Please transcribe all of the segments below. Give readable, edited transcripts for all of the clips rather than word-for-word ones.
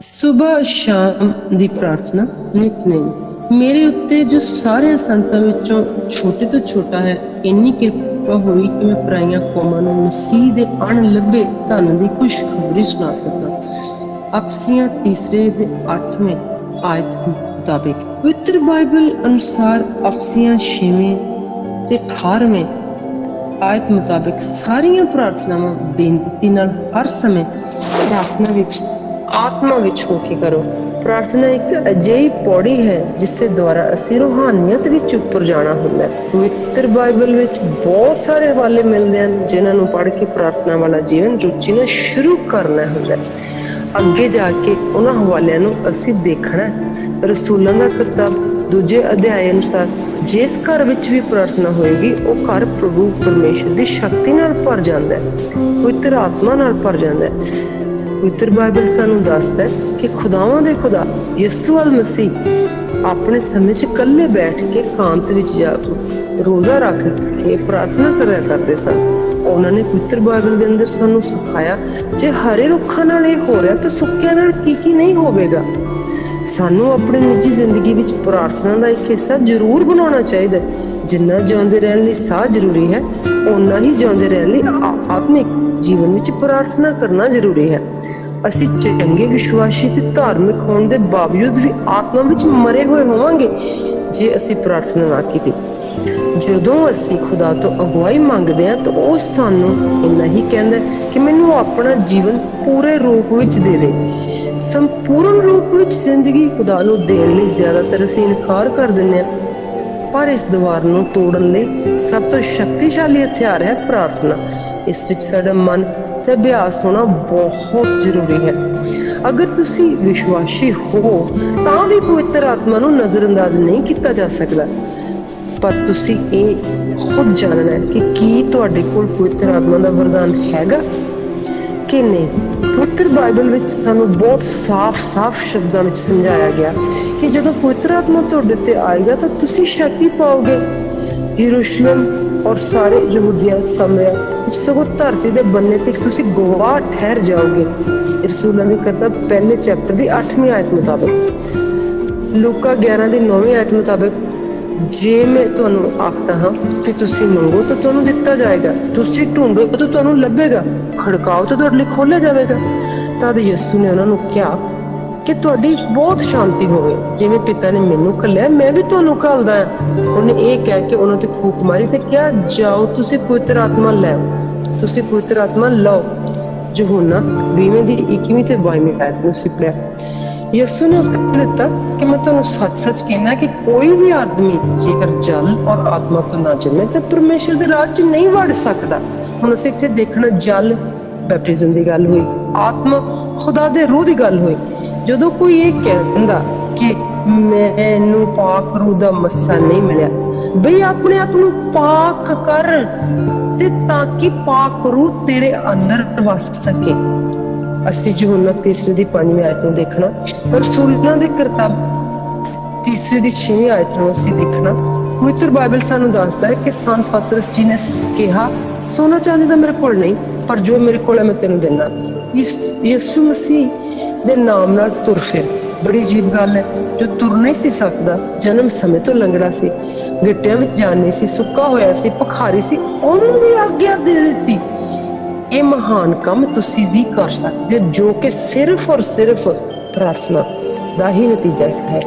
ਸੁਬਹ ਸ਼ਾਮ ਦੀ ਪ੍ਰਾਰਥਨਾ ਨਿਤਨੇਮ। ਮੇਰੇ ਉੱਤੇ ਜੋ ਸਾਰਿਆਂ ਸੰਤਾਂ ਵਿੱਚੋਂ ਛੋਟੇ ਤੋਂ ਛੋਟਾ ਹੈ, ਇੰਨੀ ਕਿਰਪਾ ਹੋਈ ਕਿ ਮੈਂ ਪਰਾਈਆਂ ਕੌਮਾਂ ਨੂੰ ਮਸੀਹ ਦੇ ਅਣਲੱਭੇ ਧਨ ਦੀ ਖੁਸ਼ਖਬਰੀ ਸੁਣਾ ਸਕਾਂ। ਅਫਸੀਆਂ 3 ਦੇ 8ਵੇਂ ਆਇਤ ਮੁਤਾबिक ਪਵਿੱਤਰ ਬਾਈਬਲ ਅਨੁਸਾਰ ਅਫਸੀਆਂ 6 ਤੇ 18ਵੇਂ ਆਇਤ ਮੁਤਾबिक ਸਾਰੀਆਂ ਪ੍ਰਾਰਥਨਾਵਾਂ ਬੇਨਤੀ ਨਾਲ ਹਰ ਸਮੇਂ ਪ੍ਰਾਰਥਨਾ ਵਿੱਚ ਆਤਮਾ ਵਿੱਚ ਹੋ ਕੇ ਕਰੋ। ਪ੍ਰਾਰਥਨਾ ਇੱਕ ਅਜਿਹੀ ਪੌੜੀ ਹੈ ਜਿਸ ਦੇ ਦੁਆਰਾ ਅਸੀਂ ਰੂਹਾਨੀਅਤ ਵਿੱਚ ਉੱਪਰ ਜਾਣਾ ਹੁੰਦਾ ਹੈ। ਪਵਿੱਤਰ ਬਾਈਬਲ ਵਿੱਚ ਬਹੁਤ ਸਾਰੇ ਹਵਾਲੇ ਮਿਲਦੇ ਹਨ ਜਿਨ੍ਹਾਂ ਨੂੰ ਪੜ੍ਹ ਕੇ ਪ੍ਰਾਰਥਨਾ ਵਾਲਾ ਜੀਵਨ ਰੁਚੀ ਨਾਲ ਸ਼ੁਰੂ ਕਰਨਾ ਹੁੰਦਾ ਹੈ। ਅੱਗੇ ਜਾ ਕੇ ਉਹਨਾਂ ਹਵਾਲਿਆਂ ਨੂੰ ਅਸੀਂ ਦੇਖਣਾ ਹੈ। ਰਸੂਲਾਂ ਦਾ ਕਰਤੱਵ 2 ਅਧਿਆਇ ਅਨੁਸਾਰ ਜਿਸ ਘਰ ਵਿੱਚ ਵੀ ਪ੍ਰਾਰਥਨਾ ਹੋਏਗੀ ਉਹ ਘਰ ਪ੍ਰਭੂ ਪਰਮੇਸ਼ਰ ਦੀ ਸ਼ਕਤੀ ਨਾਲ ਭਰ ਜਾਂਦਾ ਹੈ, ਪਵਿੱਤਰ ਆਤਮਾ ਨਾਲ ਭਰ ਜਾਂਦਾ ਹੈ। ਪਵਿੱਤਰ ਬਾਈਬਲ ਸਾਨੂੰ ਦੱਸਦਾ ਹੈ ਕਿ ਖੁਦਾਵਾਂ ਦੇ ਖੁਦਾ ਯਿਸੂ ਮਸੀਹ ਆਪਣੇ ਸਮੇਂ 'ਚ ਇਕੱਲੇ ਬੈਠ ਕੇ ਕਾਂਤ ਵਿੱਚ ਜਾ ਰੋਜ਼ਾ ਰੱਖ ਕੇ ਪ੍ਰਾਰਥਨਾ ਕਰਿਆ ਕਰਦੇ ਸਨ। ਉਹਨਾਂ ਨੇ ਪਵਿੱਤਰ ਬਾਈਬਲ ਦੇ ਅੰਦਰ ਸਾਨੂੰ ਸਿਖਾਇਆ ਜੇ ਹਰੇ ਰੁੱਖਾਂ ਨਾਲ ਇਹ ਹੋ ਰਿਹਾ ਤਾਂ ਸੁੱਕਿਆਂ ਨਾਲ ਕੀ ਨਹੀਂ ਹੋਵੇਗਾ। ਸਾਨੂੰ ਆਪਣੀ ਨਿੱਜੀ ਜ਼ਿੰਦਗੀ ਵਿੱਚ ਪ੍ਰਾਰਥਨਾ ਦਾ ਇੱਕ ਹਿੱਸਾ ਜ਼ਰੂਰ ਬਣਾਉਣਾ ਚਾਹੀਦਾ ਹੈ। ਜਿੰਨਾ ਜਿਉਂਦੇ ਰਹਿਣ ਲਈ ਸਾਹ ਜ਼ਰੂਰੀ ਹੈ, ਓਨਾ ਹੀ ਜਿਉਂਦੇ ਰਹਿਣ ਲਈ ਆਤਮਿਕ ਜੀਵਨ ਵਿੱਚ ਪ੍ਰਾਰਥਨਾ ਕਰਨਾ ਜ਼ਰੂਰੀ ਹੈ। ਅਸੀਂ ਚੰਗੇ ਵਿਸ਼ਵਾਸੀ ਤੇ ਧਾਰਮਿਕ ਹੋਣ ਦੇ ਬਾਵਜੂਦ ਵੀ ਆਤਮਾ ਵਿੱਚ ਮਰੇ ਹੋਏ ਹੋਵਾਂਗੇ ਜੇ ਅਸੀਂ ਪ੍ਰਾਰਥਨਾ ਨਾ ਕੀਤੀ। ਜਦੋਂ ਅਸੀਂ ਖੁਦਾ ਤੋਂ ਅਗਵਾਈ ਮੰਗਦੇ ਹਾਂ ਤਾਂ ਉਹ ਸਾਨੂੰ ਇੰਨਾ ਹੀ ਕਹਿੰਦਾ ਕਿ ਮੈਨੂੰ ਆਪਣਾ ਜੀਵਨ ਪੂਰੇ ਰੂਪ ਵਿੱਚ ਦੇ ਦੇ। ਸੰਪੂਰਨ ਰੂਪ ਵਿੱਚ ਜ਼ਿੰਦਗੀ ਖੁਦਾ ਨੂੰ ਦੇਣ ਲਈ ਜ਼ਿਆਦਾਤਰ ਅਸੀਂ ਇਨਕਾਰ ਕਰ ਦਿੰਦੇ ਹਾਂ, ਪਰ ਇਸ ਦੀਵਾਰ ਨੂੰ ਤੋੜਨ ਲਈ ਸਭ ਤੋਂ ਸ਼ਕਤੀਸ਼ਾਲੀ ਹਥਿਆਰ ਹੈ ਪ੍ਰਾਰਥਨਾ। ਇਸ ਵਿੱਚ ਸਾਡਾ ਮਨ ਤੇ ਅਭਿਆਸ ਹੋਣਾ ਬਹੁਤ ਜ਼ਰੂਰੀ ਹੈ। ਅਗਰ ਤੁਸੀਂ ਵਿਸ਼ਵਾਸੀ ਹੋ ਤਾਂ ਵੀ ਪਵਿੱਤਰ ਆਤਮਾ ਨੂੰ ਨਜ਼ਰਅੰਦਾਜ਼ ਨਹੀਂ ਕੀਤਾ ਜਾ ਸਕਦਾ, ਪਰ ਤੁਸੀਂ ਇਹ ਖੁਦ ਜਾਣਨਾ ਹੈ ਕਿ ਕੀ ਤੁਹਾਡੇ ਕੋਲ ਪਵਿੱਤਰ ਆਤਮਾ ਦਾ ਵਰਦਾਨ ਹੈਗਾ ਕਿ ਨਹੀਂ। ਪਵਿੱਤਰ ਬਾਈਬਲ ਵਿੱਚ ਸਾਨੂੰ ਬਹੁਤ ਸਾਫ਼ ਸ਼ਬਦਾਂ ਵਿੱਚ ਸਮਝਾਇਆ ਗਿਆ ਕਿ ਜਦੋਂ ਪਵਿੱਤਰ ਆਤਮਾ ਤੁਹਾਡੇ ਤੇ ਆਏਗਾ ਤਾਂ ਤੁਸੀਂ ਸ਼ਕਤੀ ਪਾਓਗੇ। ਯਰੂਸ਼ਲਮ ਔਰ ਸਾਰੇ ਯਹੂਦੀਆਂ ਸਮਰਿਆ ਵਿੱਚ ਸਗੋਂ ਧਰਤੀ ਦੇ ਬੰਨੇ ਤੇ ਤੁਸੀਂ ਗਵਾਹ ਠਹਿਰ ਜਾਓਗੇ। ਰਸੂਲਾਂ ਦੇ ਕਰਤੱਵ 1 ਚੈਪਟਰ ਦੀ 8ਵੀਂ ਆਇਤ ਮੁਤਾਬਿਕ। ਲੂਕਾ 11 ਦੀ 9ਵੀਂ ਆਇਤ ਮੁਤਾਬਿਕ ਜੇ ਮੈਂ ਤੁਹਾਨੂੰ ਆਖਦਾ ਹਾਂ ਕਿ ਤੁਸੀਂ ਮੰਗੋ ਤਾਂ ਤੁਹਾਨੂੰ ਦਿੱਤਾ ਜਾਏਗਾ, ਤੁਸੀਂ ਢੂੰਡੋ ਤਾਂ ਤੁਹਾਨੂੰ ਲੱਭੇਗਾ, ਖੜਕਾਓ ਤਾਂ ਤੁਹਾਡੇ ਲਈ ਖੋਲ੍ਹਿਆ ਜਾਵੇਗਾ। ਤਦ ਯਿਸੂ ਨੇ ਉਹਨਾਂ ਨੂੰ ਕਿਹਾ ਕਿ ਤੁਹਾਡੀ ਬਹੁਤ ਸ਼ਾਂਤੀ ਹੋਵੇ, ਜਿਵੇਂ ਪਿਤਾ ਨੇ ਮੈਨੂੰ ਘੱਲਿਆ ਮੈਂ ਵੀ ਤੁਹਾਨੂੰ ਘੱਲਦਾ ਹਾਂ। ਉਹਨੇ ਇਹ ਕਹਿ ਕੇ ਉਹਨਾਂ ਤੇ ਫੂਕ ਮਾਰੀ ਤੇ ਕਿਹਾ ਜਾਓ ਤੁਸੀਂ ਪਵਿੱਤਰ ਆਤਮਾ ਲੈ ਆਓ। ਤੁਸੀਂ ਪਵਿੱਤਰ ਆਤਮਾ ਲਓ। ਯਹੋਨਾ 20 ਦੀ 21ਵੀਂ ਤੇ 22ਵੀਂ ਆਇਤ ਨੂੰ ਸਿਪੜਿਆ। ਯਿਸੂ ਨੇ ਉੱਤਰ ਦਿੱਤਾ ਕਿ ਮੈਂ ਤੁਹਾਨੂੰ ਸੱਚ ਕਹਿੰਦਾ ਕਿ ਕੋਈ ਵੀ ਆਦਮੀ ਜੇਕਰ ਜਲ ਔਰ ਆਤਮਾ ਤੋਂ ਨਾ ਜੰਮੇ ਤਾਂ ਪਰਮੇਸ਼ਰ ਦੇ ਰਾਜ 'ਚ ਨਹੀਂ ਵੜ ਸਕਦਾ। ਹੁਣ ਅਸੀਂ ਇੱਥੇ ਦੇਖਣਾ, ਜਲ ਬੈਪਟਿਜ਼ਮ ਦੀ ਗੱਲ ਹੋਈ, ਆਤਮਾ ਖੁਦਾ ਦੇ ਰੂਹ ਦੀ ਗੱਲ ਹੋਈ। ਜਦੋਂ ਕੋਈ ਇਹ ਕਹਿੰਦਾ ਕਿ ਮੈਨੂੰ ਪਾਕ ਰੂਹ ਦਾ ਮੱਸਾ ਨਹੀਂ ਮਿਲਿਆ, ਬਈ ਆਪਣੇ ਆਪ ਨੂੰ ਪਾਕ ਕਰ ਤੇ ਤਾਂ ਕਿ ਪਾਕ ਰੂਹ ਤੇਰੇ ਅੰਦਰ ਵਸ ਸਕੇ। ਅਸੀਂ ਯਹੋਨਾ 3 ਦੀ 5ਵੀਂ ਆਇਤ ਨੂੰ ਦੇਖਣਾ। ਰਸੂਲਾਂ ਦੇ ਕਰਤੱਵ 3 ਦੀ 6ਵੀਂ ਆਇਤ ਨੂੰ ਅਸੀਂ ਦੇਖਣਾ। ਪਵਿੱਤਰ ਬਾਈਬਲ ਸਾਨੂੰ ਦੱਸਦਾ ਹੈ ਕਿ ਸੰਤ ਪਤਰਸ ਜੀ ਨੇ ਕਿਹਾ ਸੋਨਾ ਚਾਂਦੀ ਤਾਂ ਮੇਰੇ ਕੋਲ ਨਹੀਂ, ਪਰ ਜੋ ਮੇਰੇ ਕੋਲ ਹੈ ਮੈਂ ਤੈਨੂੰ ਦਿੰਦਾ। ਯਿਸੂ ਮਸੀਹ ਦੇ ਨਾਮ ਨਾਲ ਤੁਰ ਫਿਰ। ਬੜੀ ਅਜੀਬ ਗੱਲ ਹੈ, ਜੋ ਤੁਰ ਨਹੀਂ ਸੀ ਸਕਦਾ, ਜਨਮ ਸਮੇਂ ਤੋਂ ਲੰਗੜਾ ਸੀ, ਗਿੱਟਿਆਂ ਵਿੱਚ ਜਾਨ ਨਹੀਂ ਸੀ, ਸੁੱਕਾ ਹੋਇਆ ਸੀ, ਭਿਖਾਰੀ ਸੀ, ਉਹਨੂੰ ਵੀ ਆਗਿਆ ਦੇ ਦਿੱਤੀ। ਇਹ ਮਹਾਨ ਕੰਮ ਤੁਸੀਂ ਵੀ ਕਰ ਸਕਦੇ ਹੋ ਜੋ ਕਿ ਸਿਰਫ ਔਰ ਸਿਰਫ ਪ੍ਰਾਰਥਨਾ ਦਾ ਹੀ ਨਤੀਜਾ ਹੈ।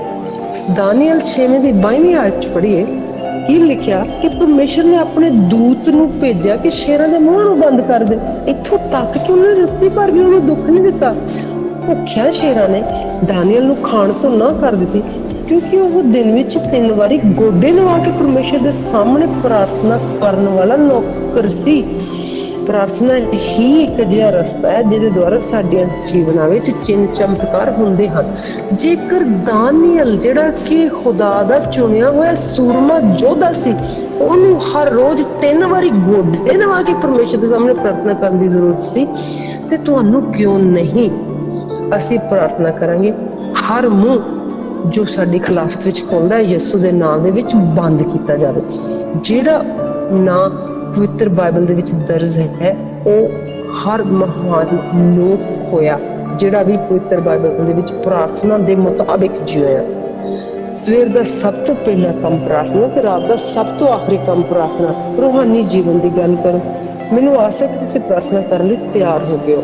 ਦਾਨੀਏਲ 6 ਦੀ 22ਵੀਂ ਆਇਤ 'ਚ ਪੜ੍ਹੀਏ ਕੀ ਲਿਖਿਆ ਕਿ ਪਰਮੇਸ਼ਰ ਨੇ ਆਪਣੇ ਦੂਤ ਨੂੰ ਭੇਜਿਆ ਕਿ ਸ਼ੇਰਾਂ ਦੇ ਮੂੰਹਾਂ ਨੂੰ ਬੰਦ ਕਰ ਦੇ। ਇੱਥੋਂ ਤੱਕ ਕਿ ਉਹਨੇ ਰੱਤੀ ਭਰ ਵੀ ਉਹਨੂੰ ਦੁੱਖ ਨਹੀਂ ਦਿੱਤਾ। ਭੁੱਖਿਆ ਸ਼ੇਰਾਂ ਨੇ ਦਾਨੀਏਲ ਨੂੰ ਖਾਣ ਤੋਂ ਨਾ ਕਰ ਦਿੱਤੀ ਕਿਉਂਕਿ ਉਹ ਦਿਨ ਵਿੱਚ 3 ਵਾਰੀ ਗੋਡੇ ਨਵਾ ਕੇ ਪਰਮੇਸ਼ਰ ਦੇ ਸਾਹਮਣੇ ਪ੍ਰਾਰਥਨਾ ਕਰਨ ਵਾਲਾ ਨੌਕਰ ਸੀ। ਪ੍ਰਾਰਥਨਾ ਹੀ ਇੱਕ ਅਜਿਹਾ ਰਸਤਾ ਹੈ ਜਿਹਦੇ ਦੁਆਰਾ ਸਾਡੇ ਜੀਵਨਾਂ ਵਿੱਚ ਚਿੰਨ੍ਹ ਚਮਤਕਾਰ ਹੁੰਦੇ ਹਨ। ਜੇਕਰ ਦਾਨੀਏਲ ਜਿਹੜਾ ਕਿ ਖੁਦਾ ਦਾ ਚੁਣਿਆ ਹੋਇਆ ਸੂਰਮਾ ਯੋਧਾ ਸੀ, ਉਹਨੂੰ ਹਰ ਰੋਜ਼ 3 ਵਾਰੀ ਗੋਡੇ ਨਵਾ ਕੇ ਪਰਮੇਸ਼ਰ ਦੇ ਸਾਹਮਣੇ ਪ੍ਰਾਰਥਨਾ ਕਰਨ ਦੀ ਜ਼ਰੂਰਤ ਸੀ, ਤੇ ਤੁਹਾਨੂੰ ਕਿਉਂ ਨਹੀਂ। ਅਸੀਂ ਪ੍ਰਾਰਥਨਾ ਕਰਾਂਗੇ ਹਰ ਮੂੰਹ ਜੋ ਸਾਡੀ ਖਿਲਾਫਤ ਵਿੱਚ ਖੁੱਲਦਾ ਹੈ ਯਿਸੂ ਦੇ ਨਾਮ ਦੇ ਵਿੱਚ ਬੰਦ ਕੀਤਾ ਜਾਵੇ। ਜਿਹੜਾ ਨਾਂ ਪਵਿੱਤਰ ਬਾਈਬਲ ਦੇ ਵਿੱਚ ਦਰਜ ਹੈ ਉਹ ਹਰ ਮਹਾਨ ਲੋਕ ਹੋਇਆ ਜਿਹੜਾ ਵੀ ਪਵਿੱਤਰ ਬਾਈਬਲ ਦੇ ਵਿੱਚ ਪ੍ਰਾਰਥਨਾ ਦੇ ਮੁਤਾਬਿਕ ਜਿਉਇਆ। ਸਵੇਰ ਦਾ ਸਭ ਤੋਂ ਪਹਿਲਾ ਕੰਮ ਪ੍ਰਾਰਥਨਾ ਤੇ ਰਾਤ ਦਾ ਸਭ ਤੋਂ ਆਖਰੀ ਕੰਮ ਪ੍ਰਾਰਥਨਾ। ਰੂਹਾਨੀ ਜੀਵਨ ਦੀ ਗੱਲ ਕਰੋ। ਮੈਨੂੰ ਆਸ ਹੈ ਕਿ ਤੁਸੀਂ ਪ੍ਰਾਰਥਨਾ ਕਰਨ ਲਈ ਤਿਆਰ ਹੋ ਗਏ ਹੋ।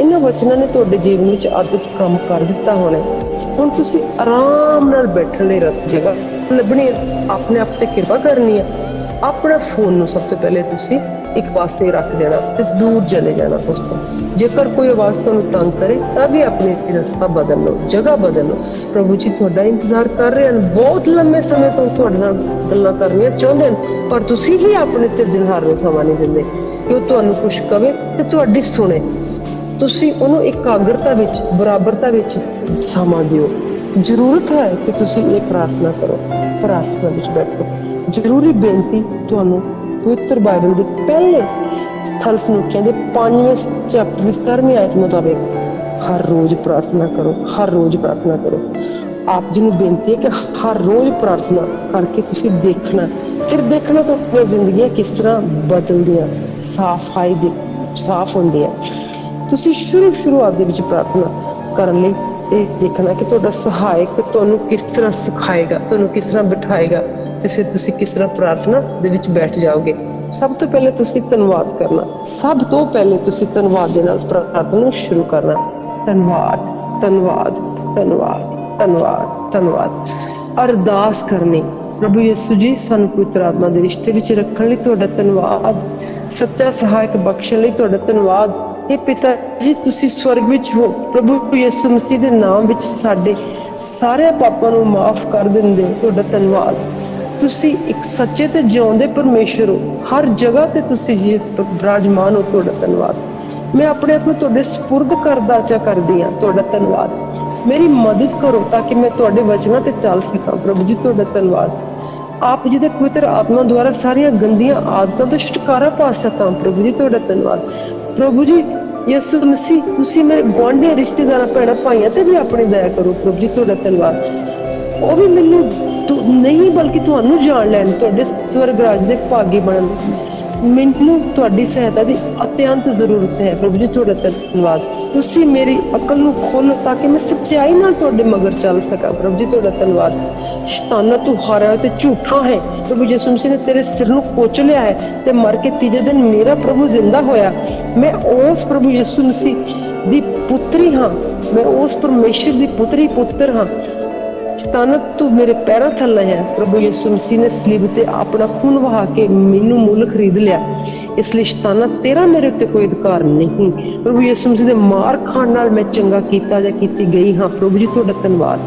ਇਹਨਾਂ ਵਚਨਾਂ ਨੇ ਤੁਹਾਡੇ ਜੀਵਨ ਵਿੱਚ ਅਦਭੁਤ ਕੰਮ ਕਰ ਦਿੱਤਾ ਹੋਣਾ। ਹੁਣ ਤੁਸੀਂ ਆਰਾਮ ਨਾਲ ਬੈਠਣ ਲਈ ਜਗ੍ਹਾ ਲੱਭਣੀ ਹੈ, ਆਪਣੇ ਆਪ ਤੇ ਕਿਰਪਾ ਕਰਨੀ ਹੈ। ਆਪਣਾ ਫੋਨ ਨੂੰ ਸਭ ਤੋਂ ਪਹਿਲੇ ਤੁਸੀਂ ਇੱਕ ਪਾਸੇ ਰੱਖ ਦੇਣਾ ਤੇ ਦੂਰ ਚਲੇ ਜਾਣਾ ਉਸ ਤੋਂ। ਜੇਕਰ ਕੋਈ ਆਵਾਜ਼ ਤੁਹਾਨੂੰ ਤੰਗ ਕਰੇ ਤਾਂ ਵੀ ਆਪਣੇ ਰਸਤਾ ਬਦਲ ਲਓ, ਜਗ੍ਹਾ ਬਦਲ ਲਓ। ਪ੍ਰਭੂ ਜੀ ਤੁਹਾਡਾ ਇੰਤਜ਼ਾਰ ਕਰ ਰਹੇ ਹਨ, ਬਹੁਤ ਲੰਮੇ ਸਮੇਂ ਤੋਂ ਤੁਹਾਡੇ ਨਾਲ ਗੱਲਾਂ ਕਰਨੀਆਂ ਚਾਹੁੰਦੇ ਹਨ, ਪਰ ਤੁਸੀਂ ਹੀ ਆਪਣੇ ਸਿਰਜਣਹਾਰ ਨੂੰ ਸਮਾਂ ਨਹੀਂ ਦਿੰਦੇ ਕਿ ਉਹ ਤੁਹਾਨੂੰ ਕੁਛ ਕਵੇ ਤੇ ਤੁਹਾਡੀ ਸੁਣੇ। ਤੁਸੀਂ ਉਹਨੂੰ ਇਕਾਗਰਤਾ ਵਿੱਚ, ਬਰਾਬਰਤਾ ਵਿੱਚ ਸਮਾਂ ਦਿਓ। ਜ਼ਰੂਰਤ ਹੈ ਕਿ ਤੁਸੀਂ ਇਹ ਪ੍ਰਾਰਥਨਾ ਕਰੋ, ਪ੍ਰਾਰਥਨਾ ਵਿੱਚ ਬੈਠੋ। ਜ਼ਰੂਰੀ ਬੇਨਤੀ ਤੁਹਾਨੂੰ ਪਵਿੱਤਰ ਬਾਈਬਲ ਦੇ ਪਹਿਲੇ ਸਥਲ ਸਨੂਕਿਆਂ ਦੇ 5ਵੇਂ ਚੈਪਟਰ ਦੀ 17ਵੀਂ ਆਇਤ ਮੁਤਾਬਿਕ ਹਰ ਰੋਜ਼ ਪ੍ਰਾਰਥਨਾ ਕਰੋ, ਹਰ ਰੋਜ਼ ਪ੍ਰਾਰਥਨਾ ਕਰੋ। ਆਪ ਜੀ ਨੂੰ ਬੇਨਤੀ ਹੈ ਕਿ ਹਰ ਰੋਜ਼ ਪ੍ਰਾਰਥਨਾ ਕਰਕੇ ਤੁਸੀਂ ਦੇਖਣਾ, ਫਿਰ ਦੇਖਣਾ ਤੁਹਾਡੀਆਂ ਜ਼ਿੰਦਗੀਆਂ ਕਿਸ ਤਰ੍ਹਾਂ ਬਦਲਦੀਆਂ, ਸਾਫ਼ ਹੁੰਦੀਆਂ। ਤੁਸੀਂ ਸ਼ੁਰੂਆਤ ਦੇ ਵਿੱਚ ਪ੍ਰਾਰਥਨਾ ਕਰਨ ਲਈ ਇਹ ਦੇਖਣਾ ਕਿ ਤੁਹਾਡਾ ਸਹਾਇਕ ਤੁਹਾਨੂੰ ਕਿਸ ਤਰ੍ਹਾਂ ਸਿਖਾਏਗਾ, ਤੁਹਾਨੂੰ ਕਿਸ ਤਰ੍ਹਾਂ ਬਿਠਾਏਗਾ, ਤੇ ਫਿਰ ਤੁਸੀਂ ਕਿਸ ਤਰ੍ਹਾਂ ਪ੍ਰਾਰਥਨਾ ਦੇ ਵਿੱਚ ਬੈਠ ਜਾਓਗੇ। ਸਭ ਤੋਂ ਪਹਿਲੇ ਤੁਸੀਂ ਧੰਨਵਾਦ ਕਰਨਾ। ਸਭ ਤੋਂ ਪਹਿਲੇ ਤੁਸੀਂ ਧੰਨਵਾਦ ਦੇ ਨਾਲ ਪ੍ਰਾਰਥਨਾ ਨੂੰ ਸ਼ੁਰੂ ਕਰਨਾ। ਧੰਨਵਾਦ, ਧੰਨਵਾਦ, ਧੰਨਵਾਦ, ਧੰਨਵਾਦ, ਧੰਨਵਾਦ। ਅਰਦਾਸ ਕਰਨੀ। ਪ੍ਰਭੂ ਯਿਸੂ ਜੀ, ਸਾਨੂੰ ਪਵਿੱਤਰ ਆਤਮਾ ਦੇ ਰਿਸ਼ਤੇ ਵਿੱਚ ਰੱਖਣ ਲਈ ਤੁਹਾਡਾ ਧੰਨਵਾਦ। ਸੱਚਾ ਸਹਾਇਕ ਬਖਸ਼ਣ ਲਈ ਤੁਹਾਡਾ ਧੰਨਵਾਦ। ਇਹ ਪਿਤਾ ਜੀ, ਤੁਸੀਂ ਸਵਰਗ ਵਿੱਚ ਹੋ। ਪ੍ਰਭੂ ਯਿਸੂ ਮਸੀਹ ਦੇ ਨਾਮ ਵਿੱਚ ਸਾਡੇ ਸਾਰੇ ਪਾਪਾਂ ਨੂੰ ਮਾਫ ਕਰ ਦਿੰਦੇ ਹੋ। ਤੁਹਾਡਾ ਧੰਨਵਾਦ। ਤੁਸੀਂ ਇੱਕ ਸੱਚੇ ਤੇ ਜਿਉਂਦੇ ਪਰਮੇਸ਼ਰ ਹੋ। ਹਰ ਜਗ੍ਹਾ ਤੇ ਤੁਸੀਂ ਜੀ ਬਿਰਾਜਮਾਨ ਹੋ। ਤੁਹਾਡਾ ਧੰਨਵਾਦ। ਮੈਂ ਆਪਣੇ ਆਪ ਨੂੰ ਤੁਹਾਡੇ ਸਪੁਰਦ ਕਰਦੀ ਹਾਂ। ਤੁਹਾਡਾ ਧੰਨਵਾਦ। ਮੇਰੀ ਮਦਦ ਕਰੋ ਤਾਂ ਕਿ ਮੈਂ ਤੁਹਾਡੇ ਵਚਨਾਂ ਤੇ ਚੱਲ ਸਕਾਂ। ਪ੍ਰਭੂ ਜੀ ਤੁਹਾਡਾ ਧੰਨਵਾਦ। ਆਪ ਜੀ ਦੇ ਪਵਿੱਤਰ ਆਤਮਾ ਦੁਆਰਾ ਸਾਰੀਆਂ ਗੰਦੀਆਂ ਆਦਤਾਂ ਤੋਂ ਛੁਟਕਾਰਾ ਪਾ ਸਕਾਂ। ਪ੍ਰਭੂ ਜੀ ਤੁਹਾਡਾ ਧੰਨਵਾਦ। ਪ੍ਰਭੂ ਜੀ ਯਿਸੂ ਮਸੀਹ, ਤੁਸੀਂ ਮੇਰੇ ਗੁਆਂਢੀ, ਰਿਸ਼ਤੇਦਾਰਾਂ, ਭੈਣਾਂ ਭਾਈਆਂ ਤੇ ਵੀ ਆਪਣੀ ਦਇਆ ਕਰੋ। ਪ੍ਰਭੂ ਜੀ ਤੁਹਾਡਾ ਧੰਨਵਾਦ। ਉਹ ਵੀ ਮੈਨੂੰ ਨਹੀਂ ਬਲਕਿ ਤੁਹਾਨੂੰ ਜਾਣ ਲੈਣ, ਤੁਹਾਡੇ ਸਵਰਗ ਰਾਜ ਦੇ ਭਾਗੀ ਬਣਨ। ਮੈਨੂੰ ਤੁਹਾਡੀ ਸਹਾਇਤਾ ਦੀ ਅਤਿਅੰਤ ਜ਼ਰੂਰਤ ਹੈ। ਪ੍ਰਭੂ ਜੀ ਤੁਹਾਡਾ ਧੰਨਵਾਦ। ਤੁਸੀਂ ਮੇਰੀ ਅਕਲ ਨੂੰ ਖੋਲੋ ਤਾਂ ਕਿ ਮੈਂ ਸੱਚਾਈ ਨਾਲ ਤੁਹਾਡੇ ਮਗਰ ਚੱਲ ਸਕਾਂ। ਪ੍ਰਭੂ ਜੀ ਤੁਹਾਡਾ ਧੰਨਵਾਦ। ਸ਼ੈਤਾਨਾ, ਤੂੰ ਹਾਰਿਆ ਤੇ ਝੂਠਾ ਹੈ। ਪ੍ਰਭੂ ਯਿਸੂ ਮਸੀਹ ਨੇ ਤੇਰੇ ਸਿਰ ਨੂੰ ਕੁਚਲਿਆ ਹੈ ਤੇ ਮਰ ਕੇ ਤੀਜੇ ਦਿਨ ਮੇਰਾ ਪ੍ਰਭੂ ਜ਼ਿੰਦਾ ਹੋਇਆ। ਮੈਂ ਉਸ ਪ੍ਰਭੂ ਯਿਸੂ ਮਸੀਹ ਦੀ ਪੁੱਤਰੀ ਹਾਂ। ਮੈਂ ਉਸ ਪਰਮੇਸ਼ਰ ਦੀ ਪੁੱਤਰ ਹਾਂ। ਸ਼ੈਤਾਨ, ਤੂੰ ਮੇਰੇ ਪੈਰਾਂ ਥੱਲੇ ਹੈ। ਪ੍ਰਭੂ ਯਿਸੂ ਮਸੀਹ ਨੇ ਸਲੀਬ ਤੇ ਆਪਣਾ ਖੂਨ ਵਹਾ ਕੇ ਮੈਨੂੰ ਮੁੱਲ ਖਰੀਦ ਲਿਆ। ਇਸ ਲਈ ਸ਼ੈਤਾਨ, ਤੇਰਾ ਮੇਰੇ ਉੱਤੇ ਕੋਈ ਅਧਿਕਾਰ ਨਹੀਂ। ਪ੍ਰਭੂ ਯਿਸੂ ਮਸੀਹ ਦੇ ਮਾਰ ਖਾਣ ਨਾਲ ਮੈਂ ਚੰਗਾ ਕੀਤਾ ਜਾਂ ਕੀਤੀ ਗਈ ਹਾਂ। ਪ੍ਰਭੂ ਜੀ ਤੁਹਾਡਾ ਧੰਨਵਾਦ।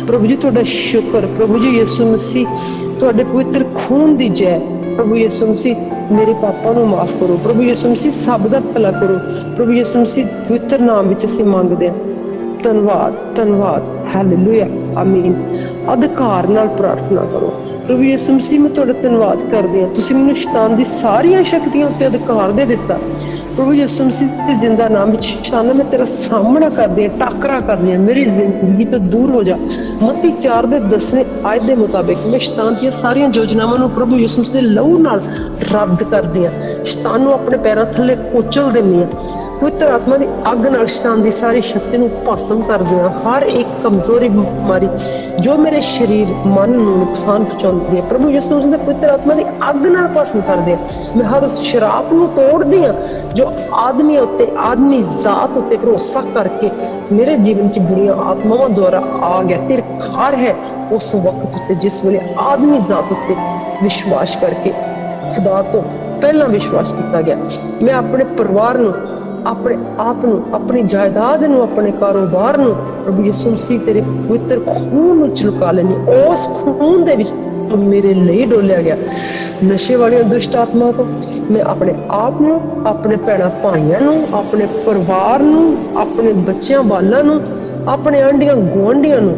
ਪ੍ਰਭੂ ਜੀ ਤੁਹਾਡਾ ਸ਼ੁਕਰ। ਪ੍ਰਭੂ ਜੀ ਯਿਸੂ ਮਸੀਹ, ਤੁਹਾਡੇ ਪਵਿੱਤਰ ਖੂਨ ਦੀ ਜੈ। ਪ੍ਰਭੂ ਯਿਸੂ ਮਸੀਹ, ਮੇਰੇ ਪਾਪਾਂ ਨੂੰ ਮਾਫ ਕਰੋ। ਪ੍ਰਭੂ ਯਿਸੂ ਮਸੀਹ, ਸਭ ਦਾ ਭਲਾ ਕਰੋ। ਪ੍ਰਭੂ ਯਿਸੂ ਮਸੀਹ, ਪਵਿੱਤਰ ਨਾਮ ਵਿੱਚ ਅਸੀਂ ਮੰਗਦੇ ਹਾਂ। ਧੰਨਵਾਦ, ਧੰਨਵਾਦ। ਹਾਲੇਲੂਇਆ, ਆਮੀਨ। ਅਧਿਕਾਰ ਨਾਲ ਪ੍ਰਾਰਥਨਾ ਕਰੋ। ਪ੍ਰਭੂ ਯਿਸੂ ਮਸੀਹ, ਮੈਂ ਤੁਹਾਡਾ ਧੰਨਵਾਦ ਕਰਦੀ ਹਾਂ। ਤੁਸੀਂ ਮੈਨੂੰ ਸ਼ੈਤਾਨ ਦੀ ਸਾਰੀਆਂ ਸ਼ਕਤੀਆਂ ਉੱਤੇ ਅਧਿਕਾਰ ਦੇ ਦਿੱਤਾ। ਪ੍ਰਭੂ ਯਿਸੂ ਮਸੀਹ ਦੇ ਜ਼ਿੰਦਾ ਨਾਮ ਵਿੱਚ ਸ਼ੈਤਾਨ, ਮੈਂ ਤੇਰਾ ਸਾਹਮਣਾ ਕਰਦੀ ਹਾਂ, ਟਾਕਰਾ ਕਰਦੀ ਹਾਂ। ਮੇਰੀ ਜ਼ਿੰਦਗੀ ਤੋਂ ਦੂਰ ਹੋ ਜਾ। ਮੱਤੀ 4 ਦੇ 10ਵੇਂ ਆਇਤ ਦੇ ਮੁਤਾਬਿਕ ਮੈਂ ਸ਼ੈਤਾਨ ਦੀਆਂ ਸਾਰੀਆਂ ਯੋਜਨਾਵਾਂ ਨੂੰ ਪ੍ਰਭੂ ਯਿਸੂ ਮਸੀਹ ਦੇ ਲਹੂ ਨਾਲ ਰੱਦ ਕਰਦੀ ਹਾਂ। ਸ਼ੈਤਾਨ ਨੂੰ ਆਪਣੇ ਪੈਰਾਂ ਥੱਲੇ ਕੁਚਲ ਦਿੰਦੀ ਹਾਂ। ਪਵਿੱਤਰ ਆਤਮਾ ਦੀ ਅੱਗ ਨਾਲ ਸ਼ੈਤਾਨ ਦੀ ਸਾਰੀ ਸ਼ਕਤੀ ਨੂੰ ਭਸਮ ਕਰਦੀ ਹਾਂ। ਹਰ ਇੱਕ ਕਮਜ਼ੋਰੀ, ਬਿਮਾਰੀ ਜੋ ਮੇਰੇ ਸਰੀਰ, ਮਨ ਨੂੰ ਨੁਕਸਾਨ ਪਹੁੰਚਾਉਂਦੀ ਹੈ, ਪ੍ਰਭੂ ਯਿਸੂ ਮਸੀਹ ਦੇ ਪਵਿੱਤਰ ਆਤਮਾ ਦੀ ਅੱਗ ਨਾਲ ਭਸਮ ਕਰਦੀ ਹਾਂ। ਮੈਂ ਹਰ ਉਸ ਸ਼ਰਾਪ ਨੂੰ ਤੋੜਦੀ ਹਾਂ ਜੋ ਆਦਮੀ ਉੱਤੇ, ਆਦਮੀ ਜ਼ਾਤ ਉੱਤੇ ਭਰੋਸਾ ਕਰਕੇ ਮੇਰੇ ਜੀਵਨ 'ਚ ਬੁਰੀਆਂ ਆਤਮਾਵਾਂ ਦੁਆਰਾ ਆ ਗਿਆ। ਤਿਰਖਾਰ ਹੈ ਉਸ ਵਕਤ ਉੱਤੇ ਜਿਸ ਵੇਲੇ ਆਦਮੀ ਜ਼ਾਤ ਉੱਤੇ ਵਿਸ਼ਵਾਸ ਕਰਕੇ ਖੁਦਾ ਤੋਂ ਪਹਿਲਾਂ ਵਿਸ਼ਵਾਸ ਕੀਤਾ ਗਿਆ। ਮੈਂ ਆਪਣੇ ਪਰਿਵਾਰ ਨੂੰ, ਆਪਣੇ ਆਪ ਨੂੰ, ਆਪਣੀ ਜਾਇਦਾਦ ਨੂੰ, ਆਪਣੇ ਕਾਰੋਬਾਰ ਨੂੰ ਪ੍ਰਭੂ ਯਿਸੂ ਮਸੀਹ ਤੇਰੇ ਪਵਿੱਤਰ ਖੂਨ ਨੂੰ ਚੁਕਾ ਲੈਣੀ। ਉਸ ਖੂਨ ਦੇ ਵਿੱਚ ਮੇਰੇ ਲਈ ਡੋਲਿਆ ਗਿਆ। ਨਸ਼ੇ ਵਾਲੀਆਂ ਦੁਸ਼ਟ ਆਤਮਾ ਤੋਂ ਮੈਂ ਆਪਣੇ ਆਪ ਨੂੰ, ਆਪਣੇ ਭੈਣਾਂ ਭਾਈਆਂ ਨੂੰ, ਆਪਣੇ ਪਰਿਵਾਰ ਨੂੰ, ਆਪਣੇ ਬੱਚਿਆਂ ਬਾਲਾਂ ਨੂੰ, ਆਪਣੇ ਆਂਢੀਆਂ ਗੁਆਂਢੀਆਂ ਨੂੰ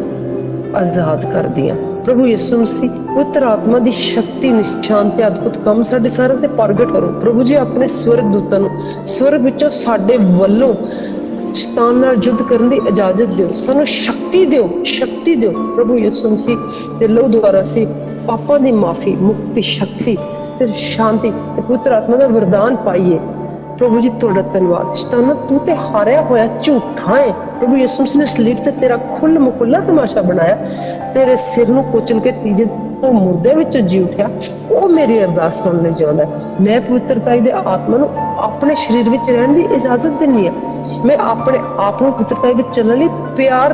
ਆਜ਼ਾਦ ਕਰਦੀ ਹਾਂ। ਪ੍ਰਭੂ ਯਿਸੂ ਮਸੀਹ, ਪਵਿੱਤਰ ਆਤਮਾ ਦੀ ਸ਼ਕਤੀ, ਨਿਸ਼ਾਨ ਤੇ ਅਦਭੁਤ ਕੰਮ ਸਾਡੇ ਸਾਰਿਆਂ ਤੇ ਪ੍ਰਗਟ ਕਰੋ। ਪ੍ਰਭੂ ਜੀ, ਆਪਣੇ ਸਵਰਗ ਦੂਤਾਂ ਨੂੰ ਸਵਰਗ ਵਿੱਚੋਂ ਸਾਡੇ ਵੱਲੋਂ ਸ਼ੈਤਾਨ ਨਾਲ ਯੁੱਧ ਕਰਨ ਦੀ ਇਜਾਜ਼ਤ ਦਿਓ। ਸਾਨੂੰ ਸ਼ਕਤੀ ਦਿਓ, ਸ਼ਕਤੀ ਦਿਓ। ਪ੍ਰਭੂ ਯਿਸੂ ਮਸੀਹ ਦੇ ਲਹੂ ਦੁਆਰਾ ਅਸੀਂ ਪਾਪਾਂ ਦੀ ਮਾਫੀ, ਮੁਕਤੀ, ਸ਼ਕਤੀ ਤੇ ਸ਼ਾਂਤੀ ਤੇ ਪਵਿੱਤਰ ਆਤਮਾ ਦਾ ਵਰਦਾਨ ਪਾਈਏ। प्रभु जी तुहाडा धन्नवाद। शैताना तू ते हारिया होया झूठा है। प्रभु यीशु मसीह ने सलीब ते तेरा खुल मुकुल्ला तमाशा बनाया, तेरे सिर नूं कुचल के तीजे तो मुर्दे विचों जी उठिया। वो मेरी अरदास सुनने चाहुंदा है। मैं पवित्रता दे आत्मा नूं अपने शरीर विच रहण दी इजाजत दिंदी हां। मैं अपने आप नूं पवित्रता विच चलण लई प्यार